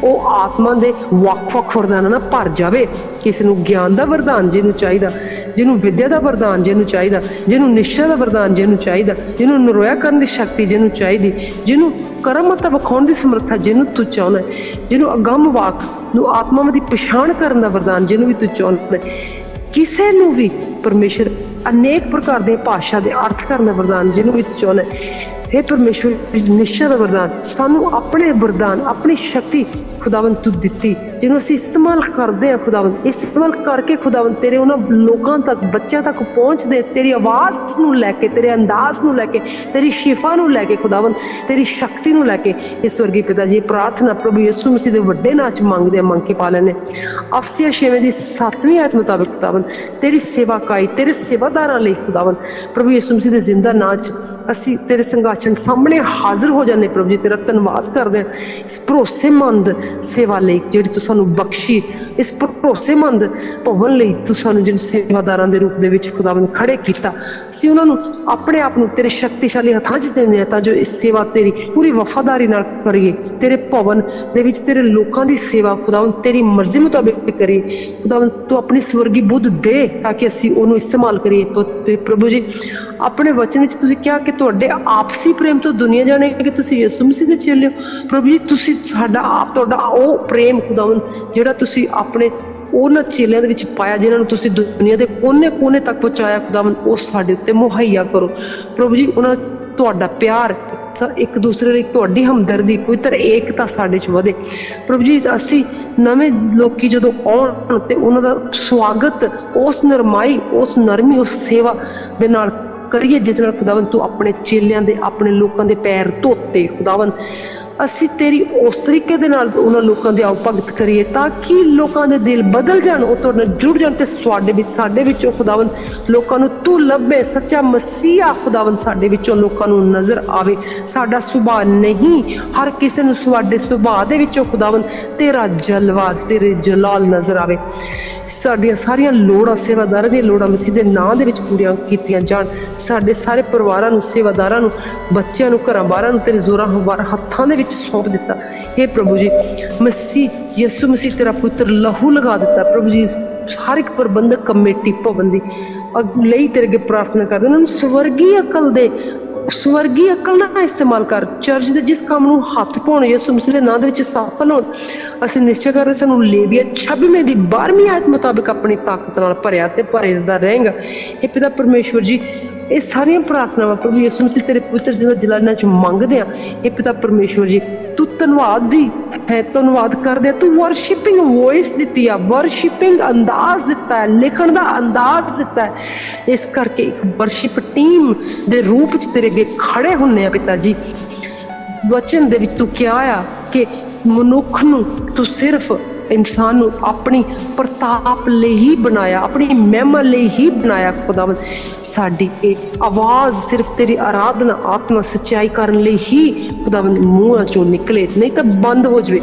वो आत्मा दे वख-वख वरदानां नाल भर जावे। किसी नूं ज्ञान दा वरदान जिहनूं चाहीदा, जिहनूं विद्या दा वरदान जिहनूं चाहीदा, जिहनूं निश्चय दा वरदान जिहनूं चाहीदा, जिहनूं निरोया करन दी शक्ति जिहनूं चाहीदी, जिहनूं करमता विखाउण दी समर्था जिहनूं तू चाहुंदा है, जिहनूं अगम वाक नूं आत्मा दी पछाण करन दा वरदान जिहनूं भी तू चाहुंदा है। किसी नूं भी परमेश्वर अनेक प्रकार के भाषा के अर्थ करने वरदान जिन्होंने भी चाहना है। हे परमेश्वर निश्चय का वरदान सानू अपने वरदान अपनी शक्ति खुदावन तू दिती जिन्हों असीं इस्तेमाल करते हैं। खुदावन इस्तेमाल करके खुदावन तेरे उन्होंने लोगों तक बच्चों तक पहुँच दे तेरी आवाज़ नूं लैके तेरे अंदाज नूं लैके तेरी शिफा नूं लैके खुदावन तेरी शक्ति नूं लैके इस वर्गी पिता जी प्रार्थना प्रभु यीशु मसीह के वड्डे नाम च मंगदे मंग के पा लैने। अफसिया 6वें दी 7वीं आयत मुताबिक खुदावन तेरी सेवाकाई तेरे सेवादारां लई खुदावन प्रभु यीशु मसीह दे जिंदा नाम च असीं तेरे संघासन सामने हाजिर हो जाने। प्रभु जी तेरा धन्नवाद करदे हां इस भरोसेमंद सेवा लई जिहड़ी तू सानू बख्शी, इस भरोसेमंद भवन लई तू सानू जिन सेवादारां दे रूप दे विच खुदावन खड़े कीता। असीं उन्हां नू अपने आप नू तेरे शक्तिशाली हत्थां च दिंदे हां तां जो इस सेवा तेरी पूरी वफादारी नाल करिए। तेरे भवन दे विच तेरे लोकां दी सेवा खुदावन तेरी मर्जी मुताबिक करिए। खुदावन तू अपनी स्वर्गी बुद्ध दे ताकि असीं ओनू इस्तेमाल करिए। प्रभु जी अपने वचन विच तुसीं कहा कि तुहाडे आपसी प्रेम तो दुनिया जाने कि तुसीं यीशु मसीह दे चेले हो। प्रभु जी तुसीं साडा आप तुहाडा ओ प्रेम खुदावन जिहड़ा तुसीं अपने उन्हां चेलियां दे विच पाया जिन्हां नूं तुसीं दुनिया दे कोने-कोने तक पहुंचाया खुदावन ओ साडे उत्ते मुहैया करो। प्रभु जी उन्हां तुहाडा प्यार एक दूसरे लई तुहाडी हमदर्दी पवित्र एकता साडे च वधे। प्रभु जी असीं नवें लोकी जदों आउण ते उन्हां दा स्वागत उस नरमाई उस नरमी उस सेवा दे नाल करिए जिस नाल खुदावन तू अपने चेलियां दे अपने लोकां दे पैर धोते खुदावन ਅਸੀਂ ਤੇਰੀ ਉਸ ਤਰੀਕੇ ਦੇ ਨਾਲ ਉਹਨਾਂ ਲੋਕਾਂ ਦੇ ਆਓ ਭਗਤ ਕਰੀਏ ਤਾਂ ਕਿ ਲੋਕਾਂ ਦੇ ਦਿਲ ਬਦਲ ਜਾਣ, ਉਹ ਤੁਹਾਡੇ ਨਾਲ ਜੁੜ ਜਾਣ ਤੇ ਸਾਡੇ ਵਿੱਚੋਂ ਖੁਦਾਵੰਦ ਲੋਕਾਂ ਨੂੰ ਤੂੰ ਲੱਭੇ, ਸੱਚਾ ਮਸੀਹਾ ਖੁਦਾਵੰਦ ਸਾਡੇ ਵਿੱਚੋਂ ਲੋਕਾਂ ਨੂੰ ਨਜ਼ਰ ਆਵੇ। ਸਾਡਾ ਸੁਭਾਅ ਨਹੀਂ, ਹਰ ਕਿਸੇ ਨੂੰ ਸਾਡੇ ਸੁਭਾਅ ਦੇ ਵਿੱਚੋਂ ਖੁਦਾਵੰਦ ਤੇਰਾ ਜਲਵਾ, ਤੇਰੇ ਜਲਾਲ ਨਜ਼ਰ ਆਵੇ। ਸਾਡੀਆਂ ਸਾਰੀਆਂ ਲੋੜਾਂ, ਸੇਵਾਦਾਰਾਂ ਦੀਆਂ ਲੋੜਾਂ ਮਸੀਹ ਦੇ ਨਾਂ ਦੇ ਵਿੱਚ ਪੂਰੀਆਂ ਕੀਤੀਆਂ ਜਾਣ। ਸਾਡੇ ਸਾਰੇ ਪਰਿਵਾਰਾਂ ਨੂੰ, ਸੇਵਾਦਾਰਾਂ ਨੂੰ, ਬੱਚਿਆਂ ਨੂੰ, ਘਰਾਂ ਬਾਰਾਂ ਨੂੰ ਤੇਰੇ ਜ਼ੋਰਾਂ ਹੱਥਾਂ ਦੇ ਵਿੱਚ ਸੌਂਪ ਦਿੱਤਾ। हे ਪ੍ਰਭੂ ਜੀ, ਮਸੀਹ ਯਿਸੂ ਮਸੀਹ ਤੇਰਾ ਪੁੱਤਰ ਲਹੂ ਲਗਾ ਦਿੱਤਾ। ਪ੍ਰਭੂ ਜੀ, ਹਰ ਇੱਕ ਪ੍ਰਬੰਧਕ ਕਮੇਟੀ ਭਵਨ ਦੀ ਲਈ ਤੇਰੇ ਅੱਗੇ ਪ੍ਰਾਰਥਨਾ ਕਰਦੇ, ਉਹਨਾਂ ਨੂੰ ਸਵਰਗੀ ਅਕਲ ਦੇ, ਸਵਰਗੀ ਅਕਲ ਨਾ ਇਸਤੇਮਾਲ ਕਰ। ਚਰਚ ਦੇ ਜਿਸ ਕੰਮ ਨੂੰ ਹੱਥ ਪਾਉਣ ਯਿਸੂ ਮਸੀਹ ਦੇ ਨਾਂ ਦੇ ਵਿੱਚ ਸਫਲ ਹੋਣ। ਅਸੀਂ ਨਿਸ਼ਚੈ ਕਰਦੇ ਸਾਨੂੰ ਲੇਵੀਆ 26ਵੇਂ ਦੀ 12ਵੀਂ ਆਇਤ ਮੁਤਾਬਿਕ ਆਪਣੀ ਤਾਕਤ ਨਾਲ ਭਰਿਆ ਤੇ ਭਰਦਾ ਰਹੇਗਾ। ਇਹ ਪਿਤਾ ਪਰਮੇਸ਼ਵਰ ਜੀ, ਇਹ ਸਾਰੀਆਂ ਪ੍ਰਾਰਥਨਾਵਾਂ ਪ੍ਰਭੂ ਯਿਸੂ ਮਸੀਹ ਤੇਰੇ ਪੁੱਤਰ ਜੀ ਦੇ ਜਲਾਲਾਂ ਚ ਮੰਗਦੇ ਆ। ਇਹ ਪਿਤਾ ਪਰਮੇਸ਼ਵਰ ਜੀ, ਤੂੰ ਧੰਨਵਾਦ ਦੀ ਹੈ, ਧੰਨਵਾਦ ਕਰਦੇ ਆ। ਤੂੰ ਵਰਸ਼ਿਪਿੰਗ ਵੋਇਸ ਦਿੱਤੀ ਆ, ਵਰਸ਼ਿਪਿੰਗ ਅੰਦਾਜ਼ ਦਿੱਤਾ ਹੈ, ਲਿਖਣ ਦਾ ਅੰਦਾਜ਼ ਦਿੱਤਾ ਹੈ। ਇਸ ਕਰਕੇ ਇੱਕ ਵਰਸ਼ਿਪ ਟੀਮ ਦੇ ਰੂਪ ਚ ਤੇਰੇ ਅੱਗੇ ਖੜੇ ਹੁੰਨੇ ਆ ਪਿਤਾ ਜੀ। ਵਚਨ ਦੇ ਵਿੱਚ ਤੂੰ ਕਿਹਾ ਆ ਕਿ ਮਨੁੱਖ ਨੂੰ ਤੂੰ ਸਿਰਫ ਇਨਸਾਨ ਨੂੰ ਆਪਣੀ ਪ੍ਰਤਾਪ ਲਈ ਹੀ ਬਣਾਇਆ, ਆਪਣੀ ਮਹਿਮਾ ਲਈ ਹੀ ਬਣਾਇਆ। ਖੁਦਾਵੰਦ ਸਾਡੀ ਇਹ ਆਵਾਜ਼ ਸਿਰਫ ਤੇਰੀ ਆਰਾਧਨਾ, ਆਤਮਾ, ਸੱਚਾਈ ਕਰਨ ਲਈ ਹੀ ਖੁਦਾਵੰਦ ਮੂੰਹਾਂ ਚੋਂ ਨਿਕਲੇ, ਨਹੀਂ ਤਾਂ ਬੰਦ ਹੋ ਜਾਵੇ।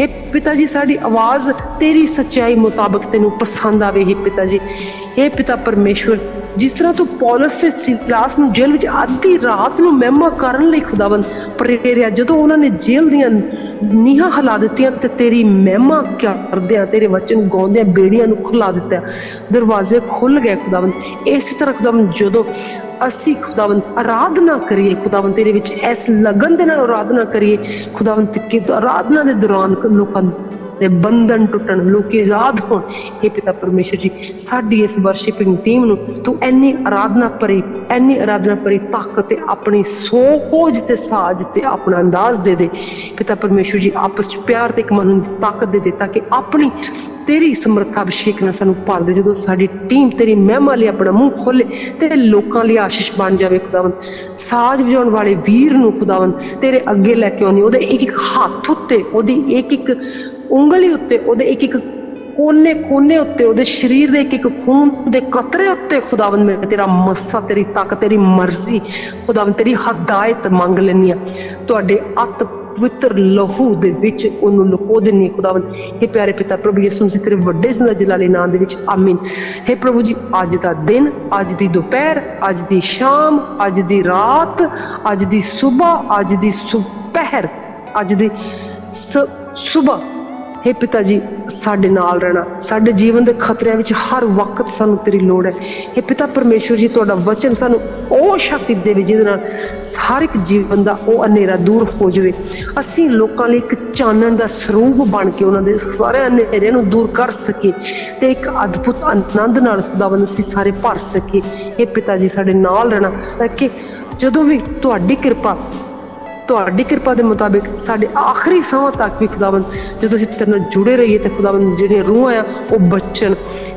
ਇਹ ਪਿਤਾ ਜੀ, ਸਾਡੀ ਆਵਾਜ਼ ਤੇਰੀ ਸੱਚਾਈ ਮੁਤਾਬਕ ਤੈਨੂੰ ਪਸੰਦ ਆਵੇ। ਇਹ ਪਿਤਾ ਜੀ, ਇਹ ਪਿਤਾ ਪਰਮੇਸ਼ਵਰ, ਜਿਸ ਤਰ੍ਹਾਂ ਤੂੰ ਪੌਲਸ ਤੇ ਸਿਲਾਸ ਨੂੰ ਜੇਲ੍ਹ ਵਿੱਚ ਅੱਧੀ ਰਾਤ ਨੂੰ ਮਹਿਮਾ ਕਰਨ ਲਈ ਖੁਦਾਵੰਦ ਪ੍ਰੇਰਿਆ, ਜਦੋਂ ਉਹਨਾਂ ਨੇ ਜੇਲ੍ਹ ਦੀਆਂ ਨੀਹਾਂ ਹਿਲਾ ਦਿੱਤੀਆਂ ਤੇ ਤੇਰੀ ਮਹਿਮਾ ਕਰਦਿਆਂ, ਤੇਰੇ ਵਚਨ ਗਾਉਂਦਿਆਂ ਬੇੜੀਆਂ ਨੂੰ ਖੁਲਾ ਦਿੱਤਾ, ਦਰਵਾਜ਼ੇ ਖੁੱਲ ਗਏ ਖੁਦਾਵੰਦ। ਇਸੇ ਤਰ੍ਹਾਂ ਖੁਦਾਵੰਦ ਜਦੋਂ ਅਸੀਂ ਖੁਦਾਵੰਦ ਆਰਾਧਨਾ ਕਰੀਏ, ਖੁਦਾਵੰਦ ਤੇਰੇ ਵਿੱਚ ਇਸ ਲਗਨ ਦੇ ਨਾਲ ਆਰਾਧਨਾ ਕਰੀਏ ਖੁਦਾਵੰਦ, ਕਿ ਆਰਾਧਨਾ ਦੇ ਦੌਰਾਨ ਲੋਕਾਂ ਦੇ ਬੰਧਨ ਟੁੱਟਣ, ਲੋਕ ਆਜ਼ਾਦ ਹੋਣ। ਇਹ ਪਿਤਾ ਪਰਮੇਸ਼ਰ ਜੀ, ਸਾਡੀ ਇਸ ਵਰਸ਼ਿਪਿੰਗ ਟੀਮ ਨੂੰ ਤੂੰ ਇੰਨੀ ਆਰਾਧਨਾ ਭਰੀ ਤਾਕਤ ਤੇ ਆਪਣੀ ਸੋਚ ਤੇ ਸਾਜ ਤੇ ਆਪਣਾ ਅੰਦਾਜ਼ ਦੇ ਦੇ। ਪਿਤਾ ਪਰਮੇਸ਼ਰ ਜੀ, ਆਪਸ ਚ ਪਿਆਰ ਤੇ ਇੱਕ ਮਨ ਨੂੰ ਤਾਕਤ ਦੇ ਦੇ, ਤਾਂ ਕਿ ਆਪਣੀ ਤੇਰੀ ਸਮਰੱਥਾ ਅਭਿਸ਼ੇਕ ਨਾਲ ਸਾਨੂੰ ਭਰ ਦੇ। ਜਦੋਂ ਸਾਡੀ ਟੀਮ ਤੇਰੀ ਮਹਿਮਾ ਲਈ ਆਪਣਾ ਮੂੰਹ ਖੋਲੇ ਤੇ ਲੋਕਾਂ ਲਈ ਆਸ਼ੀਸ਼ ਬਣ ਜਾਵੇ ਖੁਦਾਵੰਦ। ਸਾਜ ਵਜਾਉਣ ਵਾਲੇ ਵੀਰ ਨੂੰ ਖੁਦਾਵੰਦ ਤੇਰੇ ਅੱਗੇ ਲੈ ਕੇ ਆਉਣੀ, ਉਹਦੇ ਇੱਕ ਇੱਕ ਹੱਥ ਉੱਤੇ, ਉਹਦੀ ਇੱਕ ਇੱਕ ਉਂਗਲੀ ਉੱਤੇ, ਉਹਦੇ ਇੱਕ ਇੱਕ ਕੋਨੇ ਉੱਤੇ, ਉਹਦੇ ਸਰੀਰ ਦੇ ਇੱਕ ਇੱਕ ਖੂਨ ਦੇ ਕਤਰੇ ਉੱਤੇ ਖੁਦਾਵੰਦ ਮੈਂ ਤੇਰਾ ਮੱਸਾ, ਤੇਰੀ ਤਾਕਤ, ਤੇਰੀ ਮਰਜ਼ੀ ਖੁਦਾਵੰਦ, ਤੇਰੀ ਹਦਾਇਤ ਮੰਗ ਲੈਂਦੀ ਆ। ਤੁਹਾਡੇ ਅਤ ਪਵਿੱਤਰ ਲਹੂ ਦੇ ਵਿੱਚ ਉਹਨੂੰ ਲੁਕੋ ਦਿੰਦੀ ਖੁਦਾਵੰਦ। ਇਹ ਪਿਆਰੇ ਪਿਤਾ ਪ੍ਰਭੂ ਯਿਸੂ ਮਸੀਹ ਤੇਰੇ ਵੱਡੇ ਜਲਾਲੇ ਨਾਮ ਦੇ ਵਿੱਚ ਆਮੀਨ। हे ਪ੍ਰਭੂ ਜੀ, ਅੱਜ ਦਾ ਦਿਨ, ਅੱਜ ਦੀ ਦੁਪਹਿਰ, ਅੱਜ ਦੀ ਸ਼ਾਮ, ਅੱਜ ਦੀ ਰਾਤ, ਅੱਜ ਦੀ ਸੁਬਾਹ, ਅੱਜ ਦੀ ਸੁਪਹਿਰ, ਅੱਜ ਦੀ ਸੁਬਾਹ, हे ਪਿਤਾ ਜੀ, ਸਾਡੇ ਨਾਲ ਰਹਿਣਾ। ਸਾਡੇ ਜੀਵਨ ਦੇ ਖਤਰਿਆਂ ਵਿੱਚ ਹਰ ਵਕਤ ਸਾਨੂੰ ਤੇਰੀ ਲੋੜ ਹੈ। हे ਪਿਤਾ ਪਰਮੇਸ਼ਵਰ ਜੀ, ਤੁਹਾਡਾ ਵਚਨ ਸਾਨੂੰ ਉਹ ਸ਼ਕਤੀ ਦੇਵੇ ਜਿਹਦੇ ਨਾਲ ਹਰ ਇੱਕ ਜੀਵਨ ਦਾ ਉਹ ਹਨੇਰਾ ਦੂਰ ਹੋ ਜਾਵੇ। ਅਸੀਂ ਲੋਕਾਂ ਲਈ ਇੱਕ ਚਾਨਣ ਦਾ ਸਰੂਪ ਬਣ ਕੇ ਉਹਨਾਂ ਦੇ ਸਾਰੇ ਹਨੇਰਿਆਂ ਨੂੰ ਦੂਰ ਕਰ ਸਕੀਏ ਤੇ ਇੱਕ ਅਦਭੁਤ ਆਨੰਦ ਨਾਲ ਖੁਦਾਵੰਦ ਅਸੀਂ ਸਾਰੇ ਭਰ ਸਕੀਏ। हे ਪਿਤਾ ਜੀ, ਸਾਡੇ ਨਾਲ ਰਹਿਣਾ, ਤਾਂ ਕਿ ਜਦੋਂ ਵੀ ਤੁਹਾਡੀ ਕਿਰਪਾ ਦੇ ਮੁਤਾਬਿਕ ਸਾਡੇ ਆਖਰੀ ਸਾਹਾਂ ਤੱਕ ਵੀ ਖੁਦਾਵੰਦ, ਜਦੋਂ ਅਸੀਂ ਤੇਰੇ ਨਾਲ ਜੁੜੇ ਰਹੀਏ ਤੇ ਖੁਦਾਵੰਦ ਜਿਹੜੀਆਂ ਰੂਹਾਂ ਆ ਉਹ ਬਚਣ।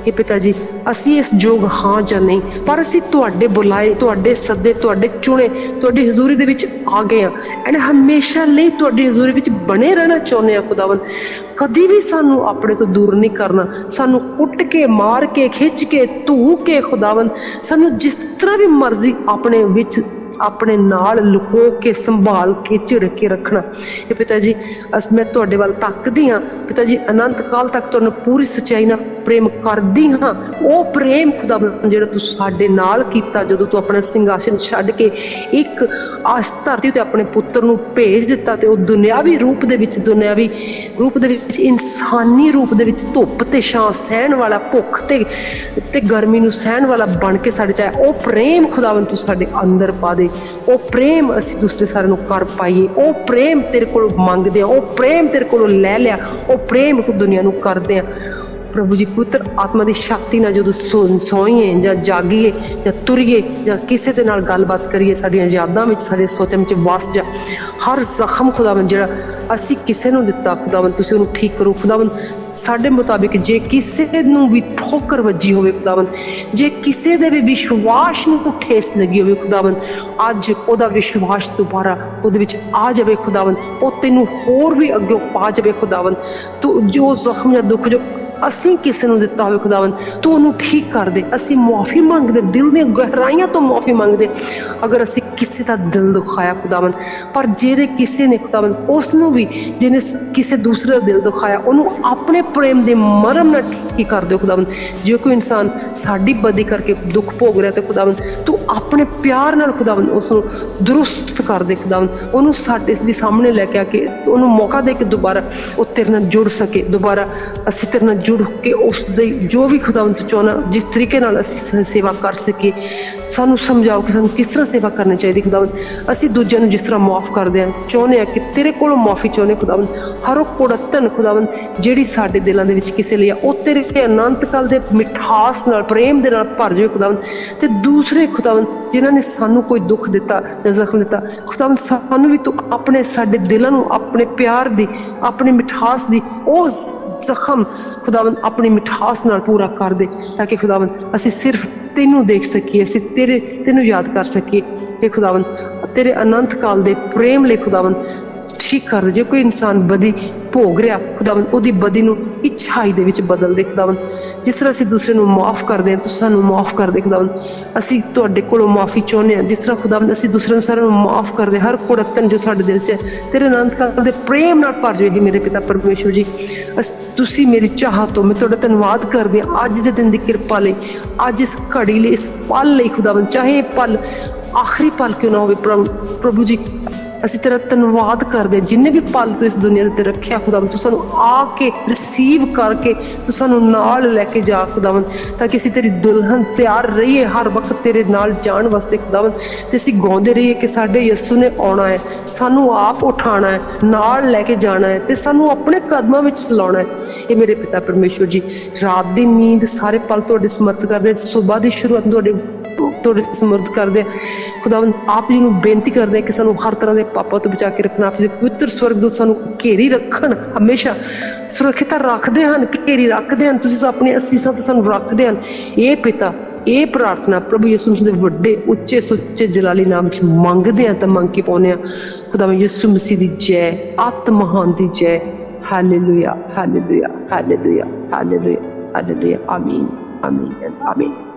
ਇਹ ਪਿਤਾ ਜੀ, ਅਸੀਂ ਇਸ ਯੋਗ ਹਾਂ ਜਾਂ ਨਹੀਂ, ਪਰ ਅਸੀਂ ਤੁਹਾਡੇ ਬੁਲਾਏ, ਤੁਹਾਡੇ ਸੱਦੇ, ਤੁਹਾਡੇ ਚੁਣੇ, ਤੁਹਾਡੀ ਹਜ਼ੂਰੀ ਦੇ ਵਿੱਚ ਆ ਗਏ ਹਾਂ ਐਂਡ ਹਮੇਸ਼ਾ ਲਈ ਤੁਹਾਡੀ ਹਜ਼ੂਰੀ ਵਿੱਚ ਬਣੇ ਰਹਿਣਾ ਚਾਹੁੰਦੇ ਹਾਂ ਖੁਦਾਵੰਦ। ਕਦੀ ਵੀ ਸਾਨੂੰ ਆਪਣੇ ਤੋਂ ਦੂਰ ਨਹੀਂ ਕਰਨਾ। ਸਾਨੂੰ ਕੁੱਟ ਕੇ, ਮਾਰ ਕੇ, ਖਿੱਚ ਕੇ, ਧੂ ਕੇ ਖੁਦਾਵੰਦ, ਸਾਨੂੰ ਜਿਸ ਤਰ੍ਹਾਂ ਵੀ ਮਰਜ਼ੀ ਆਪਣੇ ਵਿੱਚ, ਆਪਣੇ ਨਾਲ ਲੁਕੋ ਕੇ, ਸੰਭਾਲ ਕੇ, ਝਿੜਕ ਕੇ ਰੱਖਣਾ। ਇਹ ਪਿਤਾ ਜੀ, ਮੈਂ ਤੁਹਾਡੇ ਵੱਲ ਤੱਕਦੀ ਹਾਂ ਪਿਤਾ ਜੀ, ਅਨੰਤ ਕਾਲ ਤੱਕ ਤੁਹਾਨੂੰ ਪੂਰੀ ਸੱਚਾਈ ਨਾਲ ਪ੍ਰੇਮ ਕਰਦੀ ਹਾਂ। ਉਹ ਪ੍ਰੇਮ ਖੁਦਾਵੰਦ ਜਿਹੜਾ ਤੂੰ ਸਾਡੇ ਨਾਲ ਕੀਤਾ, ਜਦੋਂ ਤੂੰ ਆਪਣਾ ਸਿੰਘਾਸਨ ਛੱਡ ਕੇ ਇੱਕ ਆਸ ਧਰਤੀ ਤੇ ਆਪਣੇ ਪੁੱਤਰ ਨੂੰ ਭੇਜ ਦਿੱਤਾ ਤੇ ਉਹ ਦੁਨਿਆਵੀ ਰੂਪ ਦੇ ਵਿੱਚ, ਇਨਸਾਨੀ ਰੂਪ ਦੇ ਵਿੱਚ ਧੁੱਪ ਤੇ ਛਾਂ ਸਹਿਣ ਵਾਲਾ, ਭੁੱਖ ਤੇ ਗਰਮੀ ਨੂੰ ਸਹਿਣ ਵਾਲਾ ਬਣ ਕੇ ਸਾਡੇ ਚ ਆਇਆ। ਉਹ ਪ੍ਰੇਮ ਖੁਦਾਵੰਦ ਤੂੰ ਸਾਡੇ ਅੰਦਰ ਪਾ ਦੇ। ਉਹ ਪ੍ਰੇਮ ਅਸੀਂ ਦੂਸਰੇ ਸਾਰਿਆਂ ਨੂੰ ਕਰ ਪਾਈਏ। ਉਹ ਪ੍ਰੇਮ ਤੇਰੇ ਕੋਲੋਂ ਮੰਗਦੇ ਆ, ਉਹ ਪ੍ਰੇਮ ਤੇਰੇ ਕੋਲੋਂ ਲੈ ਲਿਆ, ਉਹ ਪ੍ਰੇਮ ਦੁਨੀਆ ਨੂੰ ਕਰਦੇ ਆ। प्रभु जी पुत्र आत्मा की शक्ति नाल जदों सोईए जां जागीए जां तुरीए जां किसी दे नाल गलबात करिए साडीआं यादां विच साडे सोचां विच वस जा। हर जख्म खुदावन जिहड़ा असीं किसे नूं दित्ता खुदावन तुसीं उहनूं ठीक करो खुदावन। साडे मुताबिक जे किसे नूं भी ठोकर वजी होवे खुदावन, जे किसे दे भी विश्वास नूं ठेस लगी होवे खुदावन, अज ओहदा विश्वास दोबारा ओहदे विच आ जावे खुदावन। ओ तैनूं होर भी अग्गों पा जावे खुदावन। तू जो जख्म या दुख जो असीं किसे नूं दित्ता होवे खुदावन तू उहनूं ठीक कर दे। असीं मुआफ़ी मंगदे, दिल दी गहराइयां तो मुआफ़ी मंगदे अगर असीं किसे दा दिल दुखाया खुदावन। पर जेरे किसे ने खुदावन उसनूं भी जिहने किसे दूसरे दा दिल दुखाया उहनूं अपने प्रेम दे मरम नाल ठीक कर दे खुदावन। जे कोई इंसान साडी बदी करके दुख भोग रहा ते खुदावन तू अपने प्यार नाल खुदावन उसनूं दुरुस्त कर दे खुदावन। उहनूं साडे सामने लैके आके उहनूं मौका दे के दोबारा वो तेरे नाल जुड़ सके, दोबारा असीं तेरे नाल जुड़ के उसदे जो भी खुदावन तू चाहना जिस तरीके नाल असीं सेवा कर सके सानू समझाओ कि सानू किस तरह सेवा करनी चाहिए खुदावन। असीं दूजिआं नूं जिस तरह माफ़ करदे हां चाहुंदे हां कि तेरे कोलों माफ़ी चाहुंदे खुदावन। हर वो कुड़तन खुदावन जिहड़ी साडे दिलां दे विच किसे लई ओ तेरे अनंत काल दे मिठास नाल प्रेम दे नाल भर जावे खुदावन। ते दूसरे खुदावन जिन्हां ने सानू कोई दुख दिता जां जख्म दिता खुदावन सानू भी तू अपने साडे दिलां नूं अपने प्यार दी अपनी मिठास दी ओ जख्म खुदावन अपनी मिठास नाल पूरा कर दे ताकि खुदावन असीं सिर्फ तेनू देख सकीए, असीं तेनू याद कर सकीए कि खुदावन तेरे अनंत काल दे प्रेम ले खुदावन ठीक कर। जे कोई इंसान बदी भोग रहा खुदावन ओदी बदी नूं इच्छाई दे विच बदल दे खुदावन। जिस तरह असीं दूसरे नूं माफ़ करदे हां तुसीं सानूं माफ़ कर दे खुदावन। असीं तुहाडे कोलों माफ़ी चाहुंदे हां जिस तरह खुदावन असीं दूसरे नूं सारेयां नूं माफ़ करदे हर कुड़तन जो साडे दिल च है तेरे अनंत काल दे प्रेम नाल भर जाएगी मेरे पिता परमेश्वर जी। तुसीं मेरी चाह तो मैं तुहाडा धन्नवाद करदे हां अज दे दिन दी किरपा लई, अज इस घड़ी लई, इस पल लई खुदावन। चाहे पल आखिरी पल क्यों ना होवे प्रभु जी असीं तेरा धन्नवाद करदे जिन्ने भी पल तू इस दुनिया ते रखिया खुदावन तू सानू आके रिसीव करके तू सानू नाल लैके जा खुदावन ताकि असीं तेरी दुल्हन तैयार रहीए हर वक्त तेरे नाल जाण वास्ते खुदावन। ते असीं गाउंदे रहीए कि साडे यसू ने आउणा है, सानू आप उठाना है, नाल लैके जाना है ते सानू अपने कदमां विच सलाउणा है। ये मेरे पिता परमेश्वर जी रात दी नींद सारे पल तुहाडे समर्थ करदे, सुबह दी शुरुआत तुहाडे समर्थ करदे खुदावन। आप जी नूं बेनती करदे कि सानू हर तरह दे पापां तो बचा के रखना। आप जी पवित्र स्वर्गदूत सानू घेरी रखण, हमेशा सुरक्षित रखदे हन, घेरी रखदे हन। तुसीं अपनी असीसां ते सानू रखदे हन। ये पिता ये प्रार्थना प्रभु यीशु मसीह दे वड्डे उच्चे सुच्चे जलाली नाम च मंगदे हां ते मंग के पाउने हां खुदावन यीशु मसीह दी जय, आत्म महान दी जय। Hallelujah hallelujah hallelujah hallelujah hallelujah आमीन आमीन आमीन।